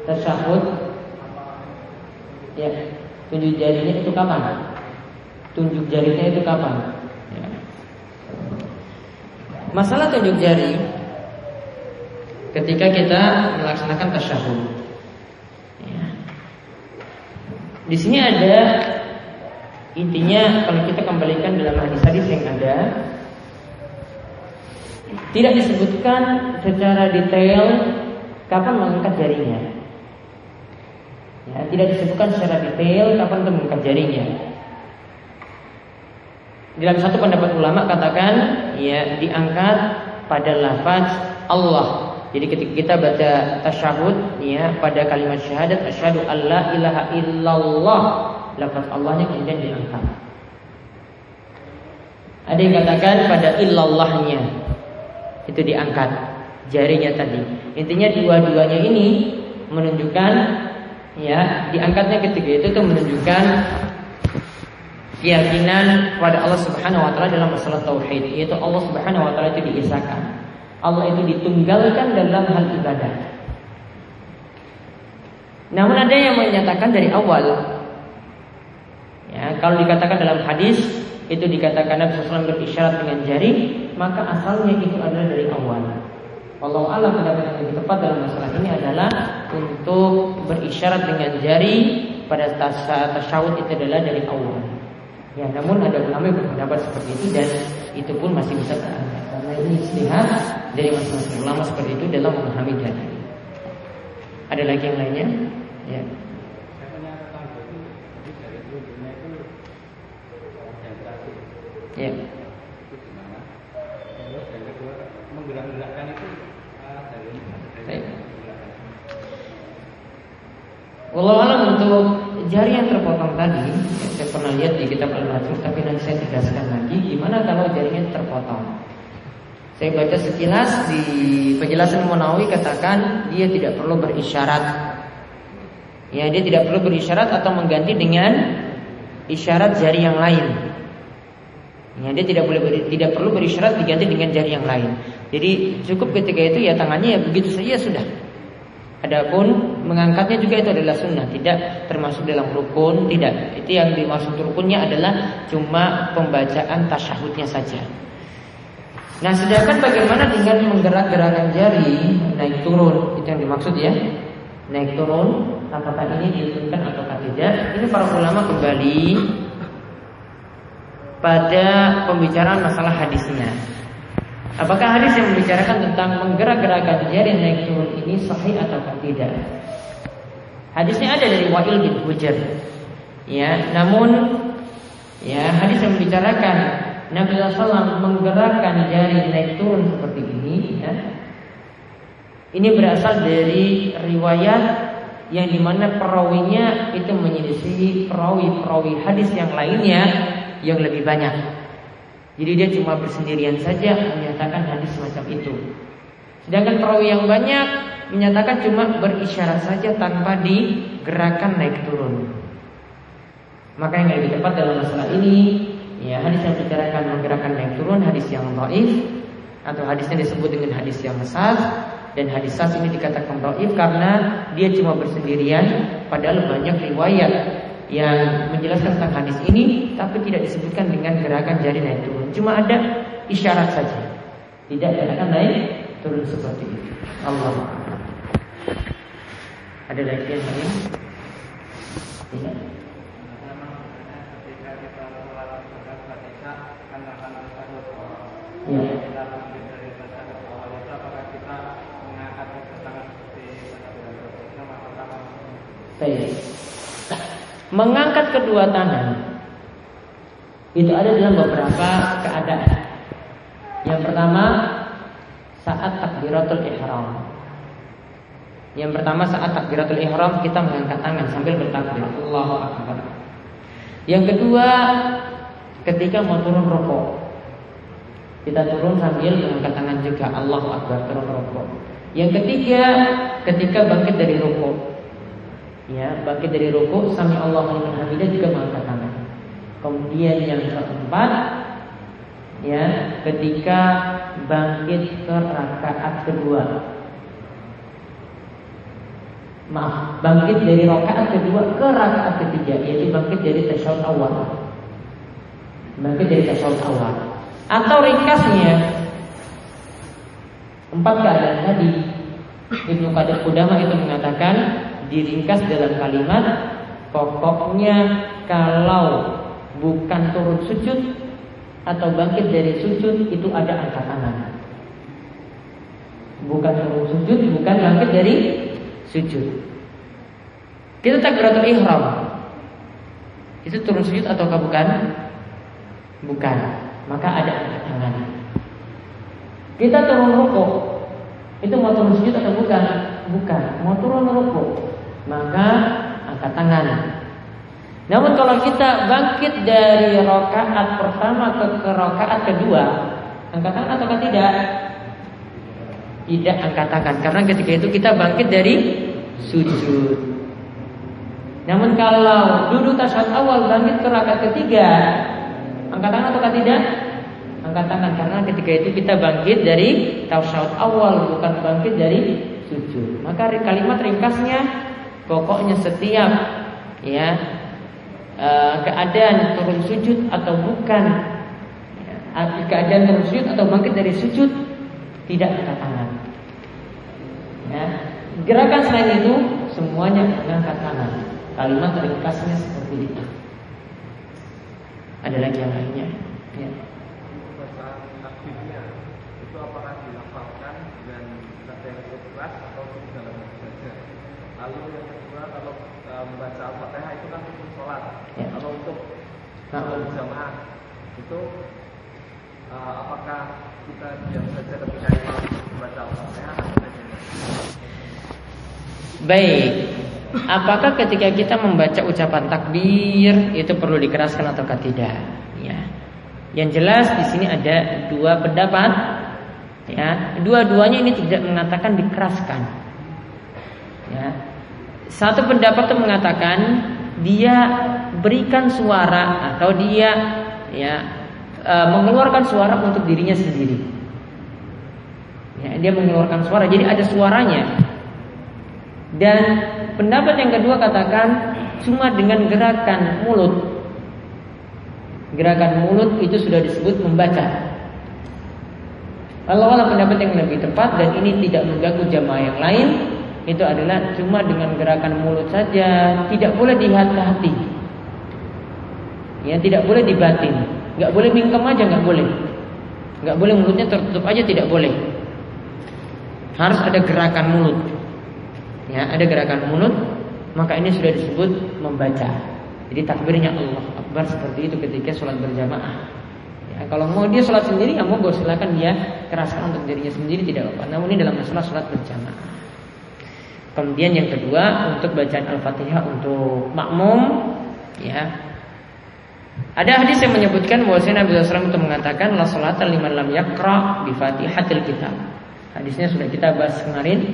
S1: tasyahud, ya tunjuk jarinya itu kapan? Tunjuk jarinya itu kapan? Ya. Masalah tunjuk jari ketika kita melaksanakan tasyahud. Ya. Di sini ada intinya, kalau kita kembalikan dalam hadis-hadis yang ada, tidak disebutkan secara detail kapan mengangkat jarinya. Ya, tidak disebutkan secara detail kapan untuk mengangkat jarinya. Dalam satu pendapat ulama katakan, ya diangkat pada lafaz Allah. Jadi ketika kita baca tasyahud, ya pada kalimat syahadat asyhadu alla ilaha illallah, lafaz Allahnya kemudian diangkat. Ada yang katakan pada illallahnya itu diangkat jarinya tadi. Intinya dua-duanya ini menunjukkan, ya diangkatnya ketika itu tuh menunjukkan keyakinan kepada Allah Subhanahu wa taala dalam masalah tauhid, yaitu Allah Subhanahu wa taala itu diesakan. Allah itu ditunggalkan dalam hal ibadah. Namun ada yang menyatakan dari awal, ya kalau dikatakan dalam hadis itu dikatakan Nabi SAW berisyarat dengan jari, maka asalnya itu adalah dari awal. Wallahu a'lam, pendapat yang lebih tepat dalam masalah ini adalah untuk berisyarat dengan jari pada saat tasyahud itu adalah dari awal. Ya, namun ada ulama yang berpendapat seperti itu dan itu pun masih bisa terangkat karena ini ijtihad dari masing-masing ulama seperti itu dalam memahami jari. Ada lagi yang lainnya? Ya. Ya. Wallahu a'lam, untuk jari yang terpotong tadi, saya pernah lihat di kitab Al-Majmu', tapi nanti saya tegaskan lagi gimana kalau jarinya terpotong. Saya baca sekilas di penjelasan Munawi katakan dia tidak perlu berisyarat. Ya, dia tidak perlu berisyarat atau mengganti dengan isyarat jari yang lain. Ya, dia tidak perlu berisyarat diganti dengan jari yang lain. Jadi cukup ketika itu ya tangannya ya begitu saja sudah. Adapun mengangkatnya juga itu adalah sunnah, tidak termasuk dalam rukun, tidak. Itu yang dimaksud rukunnya adalah cuma pembacaan tasyahudnya saja. Nah, sedangkan bagaimana dengan menggerak-gerakkan jari naik turun, itu yang dimaksud ya. Naik turun, apakah ini diuntungkan atau tidak? Ini para ulama kembali pada pembicaraan masalah hadisnya. Apakah hadis yang membicarakan tentang menggerak-gerakkan jari naik turun ini sahih atau tidak? Hadisnya ada dari Wa'il bin Hujr. Ya, namun ya hadis yang membicarakan Nabi SAW menggerakkan jari naik turun seperti ini, ya, ini berasal dari riwayat yang dimana perawinya itu menyelisihi perawi hadis yang lainnya yang lebih banyak. Jadi dia cuma bersendirian saja menyatakan hadis semacam itu. Sedangkan perawi yang banyak menyatakan cuma berisyarat saja tanpa digerakkan naik turun. Maka yang lebih tepat dalam masalah ini, ya hadis yang bicarakan menggerakkan naik turun hadis yang dhaif atau hadisnya disebut dengan hadis yang sahih. Dan hadis sahih ini dikatakan dhaif karena dia cuma bersendirian, padahal banyak riwayat yang menjelaskan tentang hadis ini, tapi tidak disebutkan dengan gerakan jari naik turun. Cuma ada isyarat saja, tidak gerakan naik turun seperti itu. Allah. Ada lagi yang lain? Tidak. Ya. Baik. Mengangkat kedua tangan itu ada dalam beberapa keadaan. Yang pertama saat takbiratul ihram. Yang pertama saat takbiratul ihram kita mengangkat tangan sambil bertakbir Allahu Akbar. Yang kedua ketika mau turun rukuk. Kita turun sambil mengangkat tangan juga Allahu Akbar turun rukuk. Yang ketiga ketika bangkit dari rukuk. Ya, bangkit dari rukuk sami Allahu liman hamidah juga mengangkat tangan. Kemudian yang keempat ya, ketika bangkit ke rakaat kedua. Bangkit dari rakaat kedua ke rakaat ketiga, yaitu bangkit dari tasyahud awal. Bangkit dari tasyahud awal. Atau ringkasnya 4 keadaan tadi Ibnu Qudamah itu mengatakan diringkas dalam kalimat pokoknya kalau bukan turun sujud atau bangkit dari sujud itu ada angkat tangan. Bukan turun sujud, bukan bangkit dari sujud. Kita takbiratul ihram. Itu turun sujud ataukah bukan? Bukan. Maka ada angkat tangan. Kita turun rukuk. Itu mau turun sujud atau bukan? Bukan. Mau turun rukuk. Maka angkat tangan. Namun kalau kita bangkit dari rakaat pertama ke rakaat kedua, angkat tangan ataukah tidak? Tidak angkat tangan, karena ketika itu kita bangkit dari sujud. Namun kalau duduk tasyahud awal bangkit ke rakaat ketiga, angkat tangan ataukah tidak? Angkat tangan, karena ketika itu kita bangkit dari tasyahud awal, bukan bangkit dari sujud. Maka kalimat ringkasnya pokoknya setiap ya keadaan turun sujud atau bukan, keadaan turun sujud atau bangkit dari sujud tidak angkat tangan. Ya, gerakan selain itu semuanya mengangkat tangan. Kalimat ringkasnya seperti itu. Ada lagi yang lainnya. Ya.
S2: Bacaan takbirnya itu apakah dilafalkan dengan kata yang ikhlas atau dalam saja? Lalu yang kedua kalau membaca Al-Fatihah itu kan untuk sholat. Ya. Kalau untuk berjamaah itu apakah kita diam saja ketika imam membaca Al-Fatihah?
S1: Baik. Apakah ketika kita membaca ucapan takbir itu perlu dikeraskan ataukah tidak? Ya. Yang jelas di sini ada 2 pendapat. Ya, dua-duanya ini tidak mengatakan dikeraskan. Ya. Satu pendapat itu mengatakan dia berikan suara atau dia mengeluarkan suara untuk dirinya sendiri. Ya, dia mengeluarkan suara, jadi ada suaranya. Dan pendapat yang kedua katakan cuma dengan gerakan mulut. Gerakan mulut itu sudah disebut membaca. Kalau pendapat yang lebih tepat dan ini tidak mengganggu jamaah yang lain, itu adalah cuma dengan gerakan mulut saja, tidak boleh di hati. Ya, tidak boleh di batin. Enggak boleh mingkem aja, enggak boleh. Enggak boleh mulutnya tertutup aja, tidak boleh. Harus ada gerakan mulut. Ya, ada gerakan mulut, maka ini sudah disebut membaca. Jadi takbirnya Allah Akbar seperti itu ketika sholat berjamaah. Ya, kalau mau dia sholat sendiri, ya monggo silakan dia keraskan untuk dirinya sendiri tidak apa-apa. Namun ini dalam masalah sholat berjamaah. Kemudian yang kedua untuk bacaan Al-Fatihah untuk makmum, ya. Ada hadis yang menyebutkan bahwa Nabi SAW itu mengatakan la sholata liman lam yaqra bi Fatihatil Kitab. Hadisnya sudah kita bahas kemarin,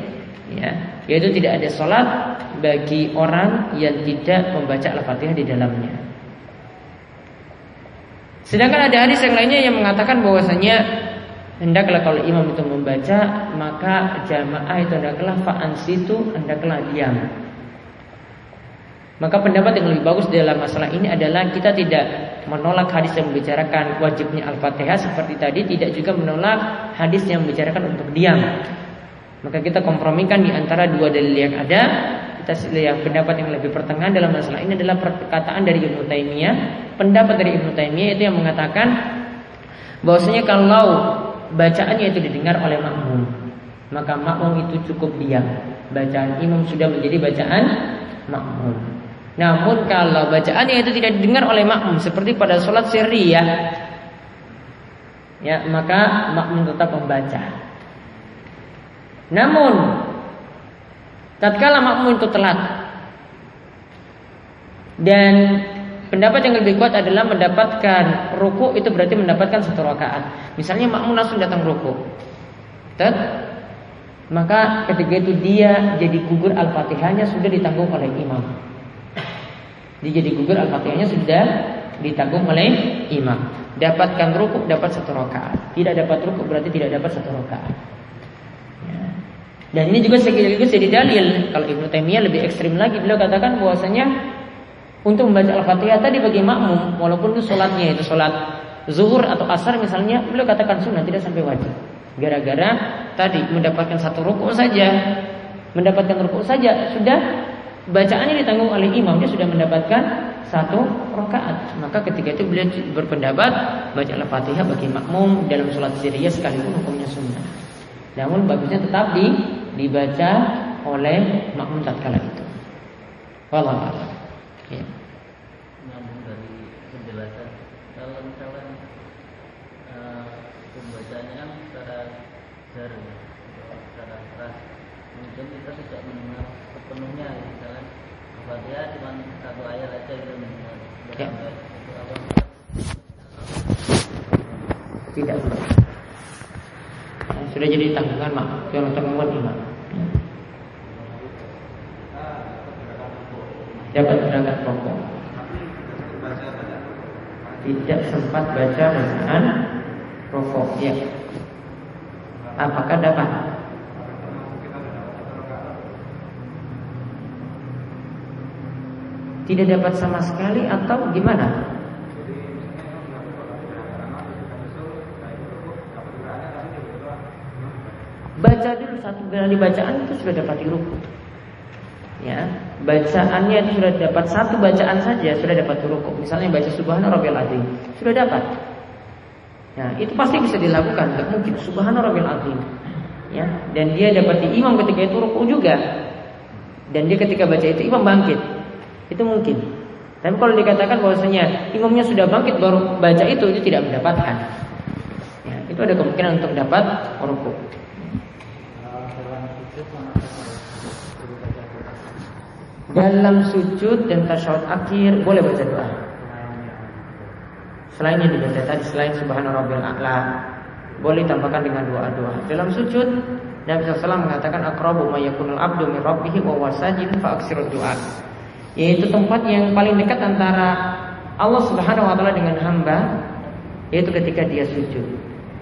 S1: ya, yaitu tidak ada sholat bagi orang yang tidak membaca Al-Fatihah di dalamnya. Sedangkan ada hadis yang lainnya yang mengatakan bahwasanya hendaklah kalau imam itu membaca, maka jamaah itu hendaklah fa'ansitu, hendaklah diam. Maka pendapat yang lebih bagus dalam masalah ini adalah kita tidak menolak hadis yang membicarakan wajibnya Al-Fatihah seperti tadi, tidak juga menolak hadis yang membicarakan untuk diam. Maka kita kompromikan di antara 2 dalil yang ada. Kita lihat pendapat yang lebih pertengahan dalam masalah ini adalah perkataan dari Ibnu Taimiyah. Pendapat dari Ibnu Taimiyah itu yang mengatakan bahwasanya kalau bacaannya itu didengar oleh makmum, maka makmum itu cukup diam. Bacaan imam sudah menjadi bacaan makmum. Namun kalau bacaannya itu tidak didengar oleh makmum, seperti pada sholat sirriyah, ya, maka makmum tetap membaca. Namun tatkala makmum itu telat, dan pendapat yang lebih kuat adalah mendapatkan ruku itu berarti mendapatkan 1 rakaat. Misalnya makmum langsung datang ruku, maka ketika itu dia jadi gugur Al-Fatihahnya sudah ditanggung oleh imam. Dia jadi gugur Al-Fatihahnya sudah ditanggung oleh imam. Dapatkan ruku dapat 1 rakaat. Tidak dapat ruku berarti tidak dapat 1 rakaat. Ya. Dan ini juga sekaligus jadi dalil. Kalau Ibnu Taimiyah lebih ekstrim lagi, beliau katakan bahwasanya untuk membaca Al-Fatihah tadi bagi makmum, walaupun itu sholatnya itu sholat zuhur atau asar misalnya, beliau katakan sunnah, tidak sampai wajib. Gara-gara tadi mendapatkan 1 ruku saja, sudah bacaannya ditanggung oleh imam, dia sudah mendapatkan 1 rakaat. Maka ketika itu beliau berpendapat baca Al-Fatihah bagi makmum dalam sholat sirriyah sekalipun hukumnya sunnah. Namun bagusnya tetap dibaca oleh makmum tatkala itu. Wallahu a'lam. Ya.
S3: Nyambung dari penjelasan, kalau misalnya pembacanya kan secara jari, secara keras, kemudian kita tidak mendengar sepenuhnya, misalnya Al-Fatihah cuma 1 ayat aja kita mendengar.
S1: Ya.
S3: Itu apa?
S1: Tidak boleh. Sudah jadi tanggungan tanggungan imam. Dapat gerakan pokok. Tidak sempat baca bacaan pokok. Ya. Apakah dapat? Tidak dapat sama sekali atau gimana? Baca dulu 1 kali bacaan itu sudah dapat ruku. Ya, bacaannya itu sudah dapat 1 bacaan saja sudah dapat ruku. Misalnya baca Subhana Rabbiyal Azim, sudah dapat. Nah, itu pasti bisa dilakukan, tidak mungkin Subhana Rabbiyal Azim. Ya, dan dia dapat di imam ketika itu ruku juga. Dan dia ketika baca itu imam bangkit. Itu mungkin. Tapi kalau dikatakan bahwasanya imamnya sudah bangkit baru baca itu tidak mendapatkan. Ya, itu ada kemungkinan untuk dapat ruku. Dalam sujud dan tasyahud akhir boleh baca doa. Selain yang dibaca tadi, selain Subhana Rabbiyal A'la, boleh tambahkan dengan doa-doa. Dalam sujud, Nabi SAW mengatakan aqrabu ma yakunul abdu min rabbih wa huwa sajid fa aksirud du'a. Yaitu tempat yang paling dekat antara Allah Subhanahu wa taala dengan hamba, yaitu ketika dia sujud.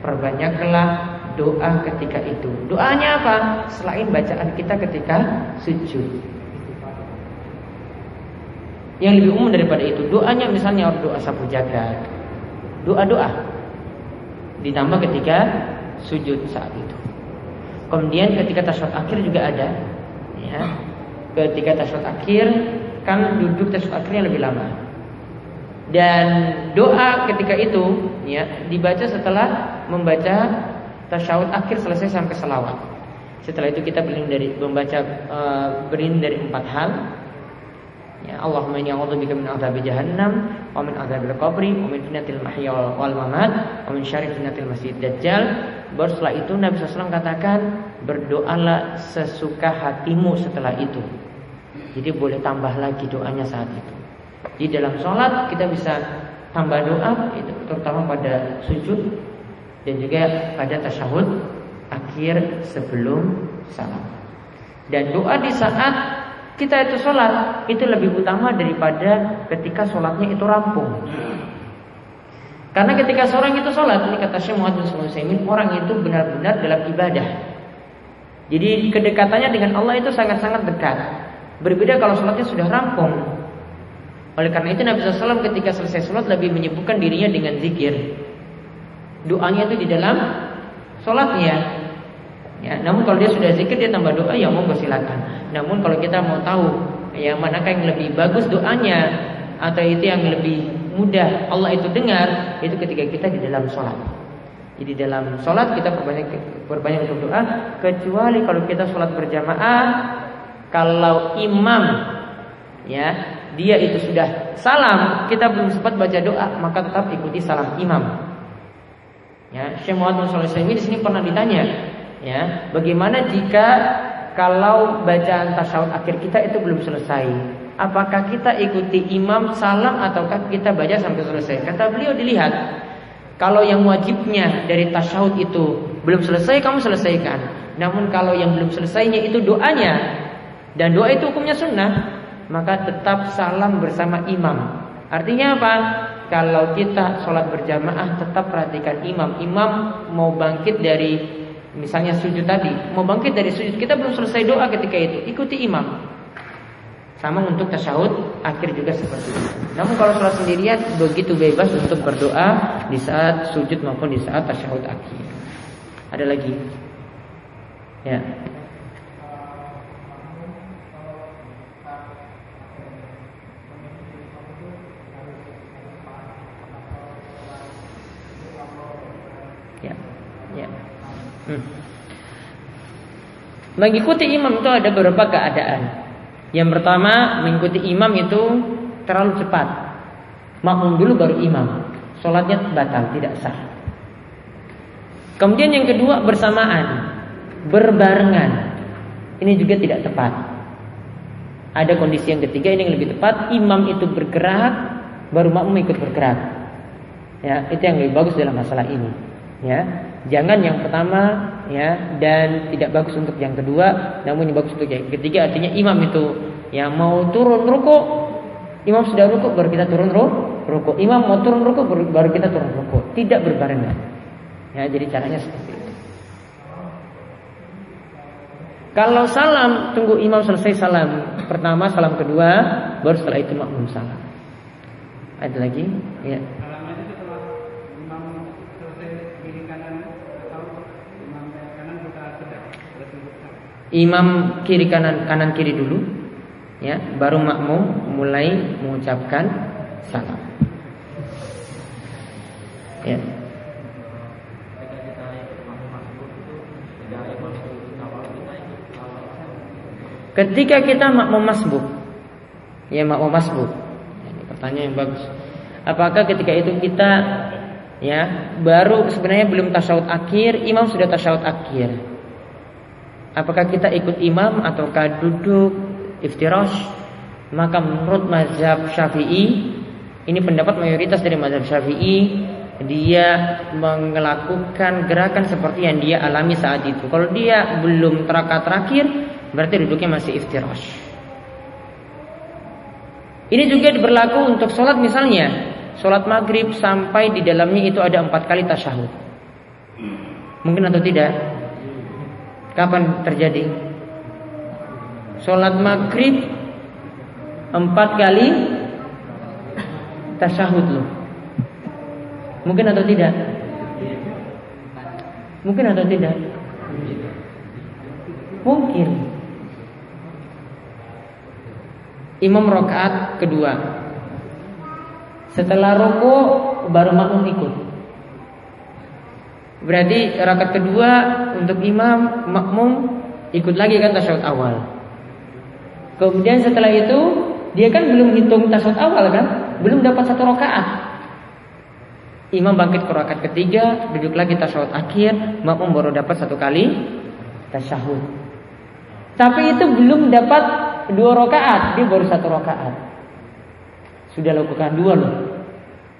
S1: Perbanyaklah doa ketika itu. Doanya apa? Selain bacaan kita ketika sujud. Yang lebih umum daripada itu, doanya misalnya doa sapu jagat, doa-doa ditambah ketika sujud saat itu. Kemudian ketika tasyahud akhir juga ada, ya. Ketika tasyahud akhir kan duduk tasyahud akhirnya lebih lama. Dan doa ketika itu, ya, dibaca setelah membaca tasyahud akhir selesai sampai selawat. Setelah itu kita berlindung dari 4 hal. Ya, Allahumma inni a'udzubika min adzabi jahannam wa min adzabil qabri wa min fitnatil mahya wal mamat wa min syarri fitnatil masiihid dajjal. Baru setelah itu Nabi SAW katakan berdoalah sesuka hatimu setelah itu. Jadi boleh tambah lagi doanya saat itu. Di dalam sholat kita bisa tambah doa itu, terutama pada sujud dan juga pada tasyahud akhir sebelum salam. Dan doa di saat kita itu sholat itu lebih utama daripada ketika sholatnya itu rampung. Karena ketika seorang itu sholat, ini kata Syekh Muhammad bin Shalih Al-Utsaimin, orang itu benar-benar dalam ibadah. Jadi kedekatannya dengan Allah itu sangat-sangat dekat. Berbeda kalau sholatnya sudah rampung. Oleh karena itu Nabi SAW ketika selesai sholat lebih menyibukkan dirinya dengan zikir. Doanya itu di dalam sholatnya. Ya, namun kalau dia sudah zikir dia tambah doa, ya monggo silakan. Namun kalau kita mau tahu yang manakah yang lebih bagus doanya atau itu yang lebih mudah Allah itu dengar, itu ketika kita di dalam sholat. Jadi dalam sholat kita berbanyak untuk doa, kecuali kalau kita sholat berjamaah, kalau imam ya dia itu sudah salam, kita belum sempat baca doa, maka tetap ikuti salam imam. Ya, Syekh Muhammad bin Shalih Al-Utsaimin di sini pernah ditanya, ya, bagaimana jika kalau bacaan tasyahud akhir kita itu belum selesai? Apakah kita ikuti imam salam ataukah kita baca sampai selesai? Kata beliau, dilihat. Kalau yang wajibnya dari tasyahud itu belum selesai, kamu selesaikan. Namun kalau yang belum selesainya itu doanya, dan doa itu hukumnya sunnah, maka tetap salam bersama imam. Artinya apa? Kalau kita sholat berjamaah, tetap perhatikan imam. Imam mau bangkit dari misalnya sujud tadi, mau bangkit dari sujud, kita belum selesai doa ketika itu, ikuti imam. Sama untuk tasyahud akhir juga seperti itu. Namun kalau sholat sendirian begitu bebas untuk berdoa di saat sujud maupun di saat tasyahud akhir. Ada lagi? Ya. Ya. Mengikuti imam itu ada beberapa keadaan. Yang pertama, mengikuti imam itu terlalu cepat. Makmum dulu baru imam, sholatnya batal, tidak sah. Kemudian yang kedua, bersamaan, berbarengan. Ini juga tidak tepat. Ada kondisi yang ketiga, ini yang lebih tepat. Imam itu bergerak, baru makmum ikut bergerak. Ya, itu yang lebih bagus dalam masalah ini. Ya, jangan yang pertama, ya, dan tidak bagus untuk yang kedua, namun yang bagus untuk yang ketiga. Artinya imam itu yang mau turun ruku, imam sudah ruku baru kita turun ruku. Imam mau turun ruku baru kita turun ruku. Tidak berbarengan. Ya, jadi caranya seperti itu. Kalau salam, tunggu imam selesai salam pertama, salam kedua, baru setelah itu makmum salam. Ada lagi? Ya. Imam kiri kanan kiri dulu, ya, baru makmum mulai mengucapkan salam. Ya. Ketika kita makmum masbuk, ya makmum masbuk. Ini pertanyaan yang bagus. Apakah ketika itu kita, ya, baru sebenarnya belum tasyahud akhir, imam sudah tasyahud akhir? Apakah kita ikut imam ataukah duduk iftirash? Maka menurut mazhab Syafi'i, ini pendapat mayoritas dari mazhab Syafi'i, dia melakukan gerakan seperti yang dia alami saat itu. Kalau dia belum rakaat terakhir, berarti duduknya masih iftirash. Ini juga berlaku untuk sholat, misalnya sholat maghrib sampai di dalamnya itu ada 4 kali tasyahud. Mungkin atau tidak? Kapan terjadi? Sholat maghrib 4 kali tasyahud loh. Mungkin atau tidak? Mungkin atau tidak? Mungkin. Imam rakaat kedua, setelah rukuk baru makmum ikut. Berarti rakaat kedua untuk imam, makmum ikut lagi kan tasyahud awal. Kemudian setelah itu dia kan belum hitung tasyahud awal kan, belum dapat 1 rakaat. Imam bangkit ke rakaat ketiga, duduk lagi tasyahud akhir, makmum baru dapat 1 kali tasyahud. Tapi itu belum dapat 2 rakaat, dia baru 1 rakaat. Sudah lakukan 2 loh.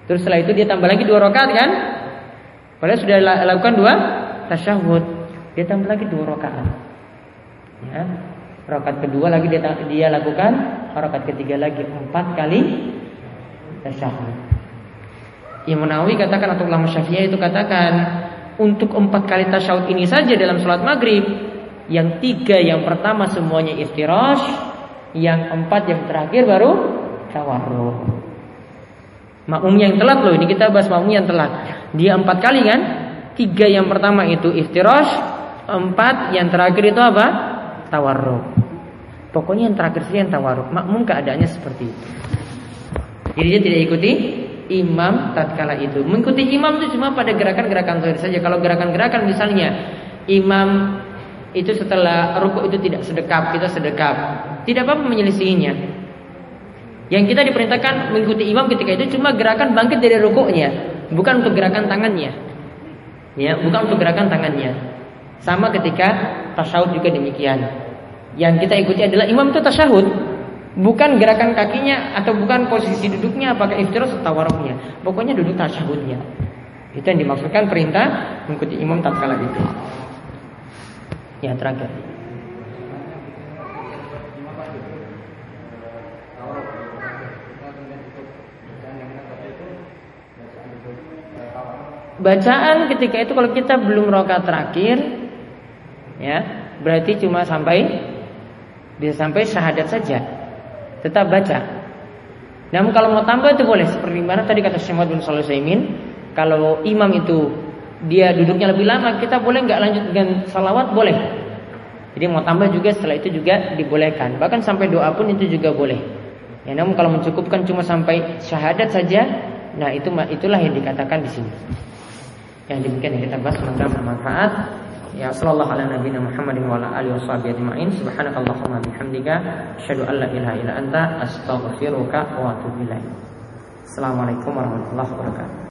S1: Terus setelah itu dia tambah lagi 2 rakaat kan? Padahal sudah lakukan 2 tasyahud, dia tambah lagi 2 rakaat. Ya, rakaat kedua lagi dia lakukan, rakaat ketiga lagi 4 kali tasyahud. Imam Nawawi katakan, atau ulama Syafi'i itu katakan, untuk 4 kali tasyahud ini saja dalam sholat maghrib, yang 3 yang pertama semuanya iftirash, yang 4 yang terakhir baru tawarruk. Makmum yang telat loh, ini kita bahas makmum yang telat. Dia 4 kali kan? 3 yang pertama itu iftirash, 4 yang terakhir itu apa? Tawarruk. Pokoknya yang terakhir sih yang tawarruk. Makmum keadaannya seperti itu. Jadi dia tidak ikuti imam tatkala itu. Mengikuti imam itu cuma pada gerakan-gerakan zahir saja. Kalau gerakan-gerakan misalnya imam itu setelah rukuk itu tidak sedekap, kita sedekap, tidak apa-apa menyelisihinya. Yang kita diperintahkan mengikuti imam ketika itu cuma gerakan bangkit dari rukuknya, bukan untuk gerakan tangannya. Ya, bukan untuk gerakan tangannya. Sama ketika tasyahud juga demikian. Yang kita ikuti adalah imam itu tasyahud, bukan gerakan kakinya atau bukan posisi duduknya, apakah iftirash atau tawarruknya. Pokoknya duduk tasyahudnya. Itu yang dimaksudkan perintah mengikuti imam tatkala itu. Ya, terakhir. Bacaan ketika itu kalau kita belum rakaat terakhir, ya berarti cuma bisa sampai syahadat saja, tetap baca. Namun kalau mau tambah itu boleh, seperti mana tadi kata Syekh Muhammad bin Shalih Al-Utsaimin, kalau imam itu dia duduknya lebih lama, kita boleh nggak lanjut dengan salawat, boleh. Jadi mau tambah juga setelah itu juga dibolehkan, bahkan sampai doa pun itu juga boleh. Ya, namun kalau mencukupkan cuma sampai syahadat saja, nah itulah yang dikatakan di sini. Yang demikian yang kita bahas, semoga bermanfaat. Ya, sallallahu ala nabiyina Muhammadin wa ala alihi washabihi ajma'in. Subhanakallahumma bihamdika asyhadu an la ilaha illa anta astaghfiruka wa atubu ilaik. Assalamualaikum warahmatullahi wabarakatuh.